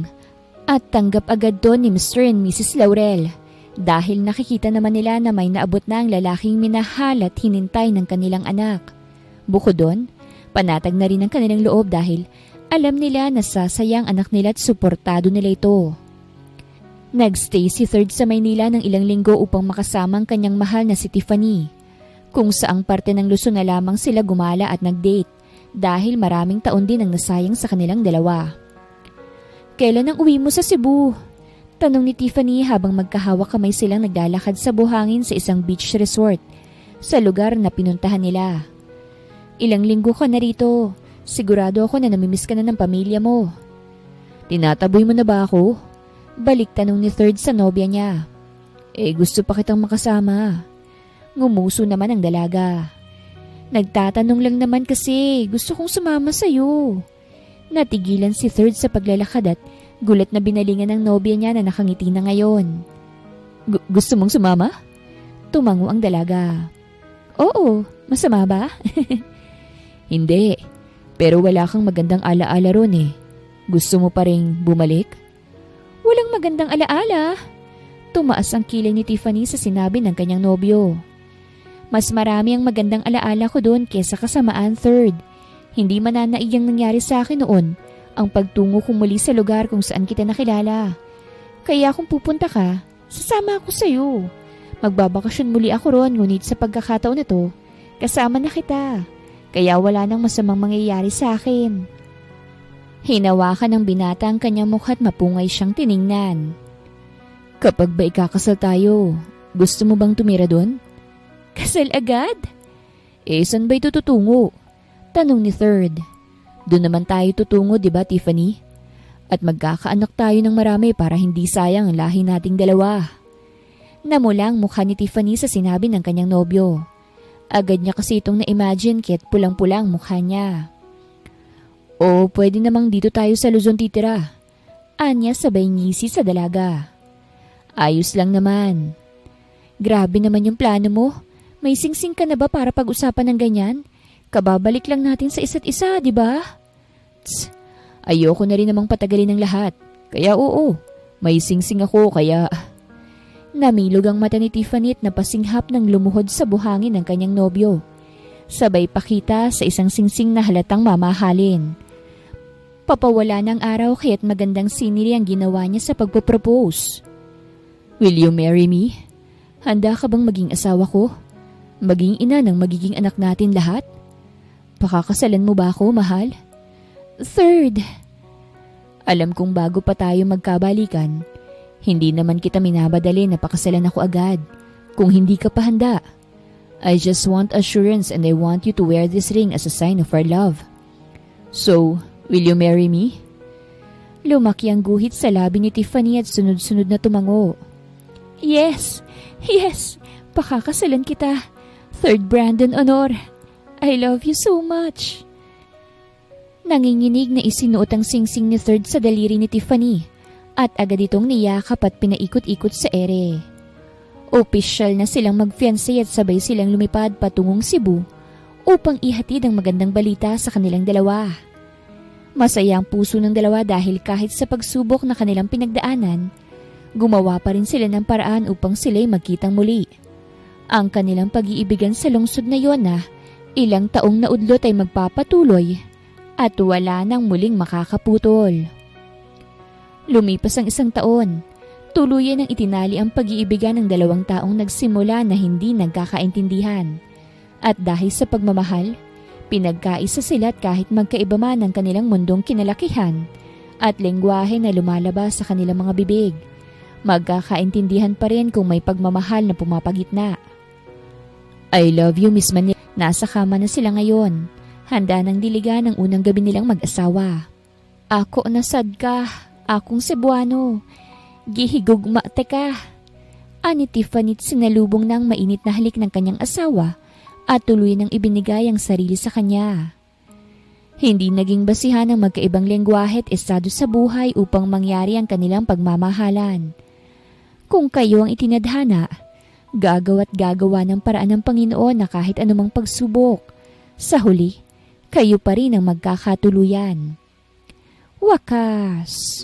at tanggap agad doon ni Mr. and Mrs. Laurel dahil nakikita naman nila na may naabot na ang lalaking minahal at hinintay ng kanilang anak. Bukod doon, panatag na rin ang kanilang loob dahil alam nila na sasayang anak nila at suportado nila ito. Nagstay si Third sa Maynila ng ilang linggo upang makasama ang kanyang mahal na si Tiffany, kung saang parte ng Luzon na lamang sila gumala at nag-date dahil maraming taon din ang nasayang sa kanilang dalawa. Kailan ang uwi mo sa Cebu? Tanong ni Tiffany habang magkahawak kamay silang naglalakad sa buhangin sa isang beach resort sa lugar na pinuntahan nila. Ilang linggo ka na rito. Sigurado ako na namimiss ka na ng pamilya mo. Tinataboy mo na ba ako? Balik tanong ni Third sa nobya niya. Gusto pa kitang makasama. Ngumuso naman ang dalaga. Nagtatanong lang naman kasi gusto kong sumama sa'yo. Natigilan si Third sa paglalakad at gulat na binalingan ng nobya niya na nakangiti na ngayon. Gusto mong sumama? Tumango ang dalaga. Oo, masama ba? Hindi, pero wala kang magandang alaala ron eh. Gusto mo pa ring bumalik? Walang magandang alaala. Tumaas ang kilay ni Tiffany sa sinabi ng kanyang nobyo. Mas marami ang magandang alaala ko doon kesa kasamaan, Third. Hindi mananaiyang nangyari sa akin noon ang pagtungo ko muli sa lugar kung saan kita nakilala. Kaya kung pupunta ka, sasama ako sa'yo. Magbabakasyon muli ako ron ngunit sa pagkakataon na to, kasama na kita. Kaya wala nang masamang mangyayari sa akin. Hinawakan ng binata ang kanyang mukha at mapungay siyang tiningnan. Kapag ba ikakasal tayo, gusto mo bang tumira doon? Kasal agad? Saan ba'y tututungo? Tanong ni Third. Doon naman tayo tutungo, di ba, Tiffany? At magkakaanak tayo ng marami para hindi sayang ang lahi nating dalawa. Namula ang mukha ni Tiffany sa sinabi ng kanyang nobyo. Agad niya kasi itong na-imagine kaya't pulang-pulang mukha niya. O pwede namang dito tayo sa Luzon titira. Anya sabay ngisi sa dalaga. Ayos lang naman. Grabe naman yung plano mo. May singsing ka na ba para pag-usapan ng ganyan? Kababalik lang natin sa isa't isa, di ba? Ayoko na rin namang patagalin ng lahat. Kaya oo, may singsing ako kaya... Namilog ang mata ni Tiffany at napasinghap ng lumuhod sa buhangin ng kanyang nobyo. Sabay pakita sa isang singsing na halatang mamahalin. Papawala ng araw kaya't magandang siniri ang ginawa niya sa pagpropose. Will you marry me? Handa ka bang maging asawa ko? Maging ina ng magiging anak natin lahat? Pakakasalan mo ba ako, mahal? Third. Alam kong bago pa tayo magkabalikan, hindi naman kita minabadali na pakasalan ako agad. Kung hindi ka pa handa. I just want assurance and I want you to wear this ring as a sign of our love. So, will you marry me? Lumaki ang guhit sa labi ni Tiffany at sunod-sunod na tumango. Yes! Yes! Pakakasalan kita. Third Brandon Honor. I love you so much. Nanginginig na isinuot ang singsing ni Third sa daliri ni Tiffany. At agad itong niyakap at pinaikot-ikot sa ere. Opisyal na silang mag-fiancé at sabay silang lumipad patungong Cebu upang ihatid ang magandang balita sa kanilang dalawa. Masaya ang puso ng dalawa dahil kahit sa pagsubok na kanilang pinagdaanan, gumawa pa rin sila ng paraan upang sila'y magkitang muli. Ang kanilang pag-iibigan sa lungsod na yon na ilang taong naudlot ay magpapatuloy at wala nang muling makakaputol. Lumipas ang isang taon, tuluyan ang itinali ang pag-iibigan ng dalawang taong nagsimula na hindi nagkakaintindihan. At dahil sa pagmamahal, pinagkaisa sila at kahit magkaiba man ang kanilang mundong kinalakihan at lengguwahe na lumalabas sa kanilang mga bibig, magkakaintindihan pa rin kung may pagmamahal na pumapagitna. I love you, Miss Manila. Nasa kama na sila ngayon, handa ng diligan ang unang gabi nilang mag-asawa. Ako nasad ka. Akong Cebuano. Gihigugma teka. Ani Tiffany sinalubong ng mainit na halik ng kanyang asawa at tuloy nang ibinigay ang sarili sa kanya. Hindi naging basihan ng magkaibang lengguwahe at estado sa buhay upang mangyari ang kanilang pagmamahalan. Kung kayo ang itinadhana, gagawa ng paraan ng Panginoon na kahit anumang pagsubok, sa huli, kayo pa rin ang magkakatuluyan. Wakas.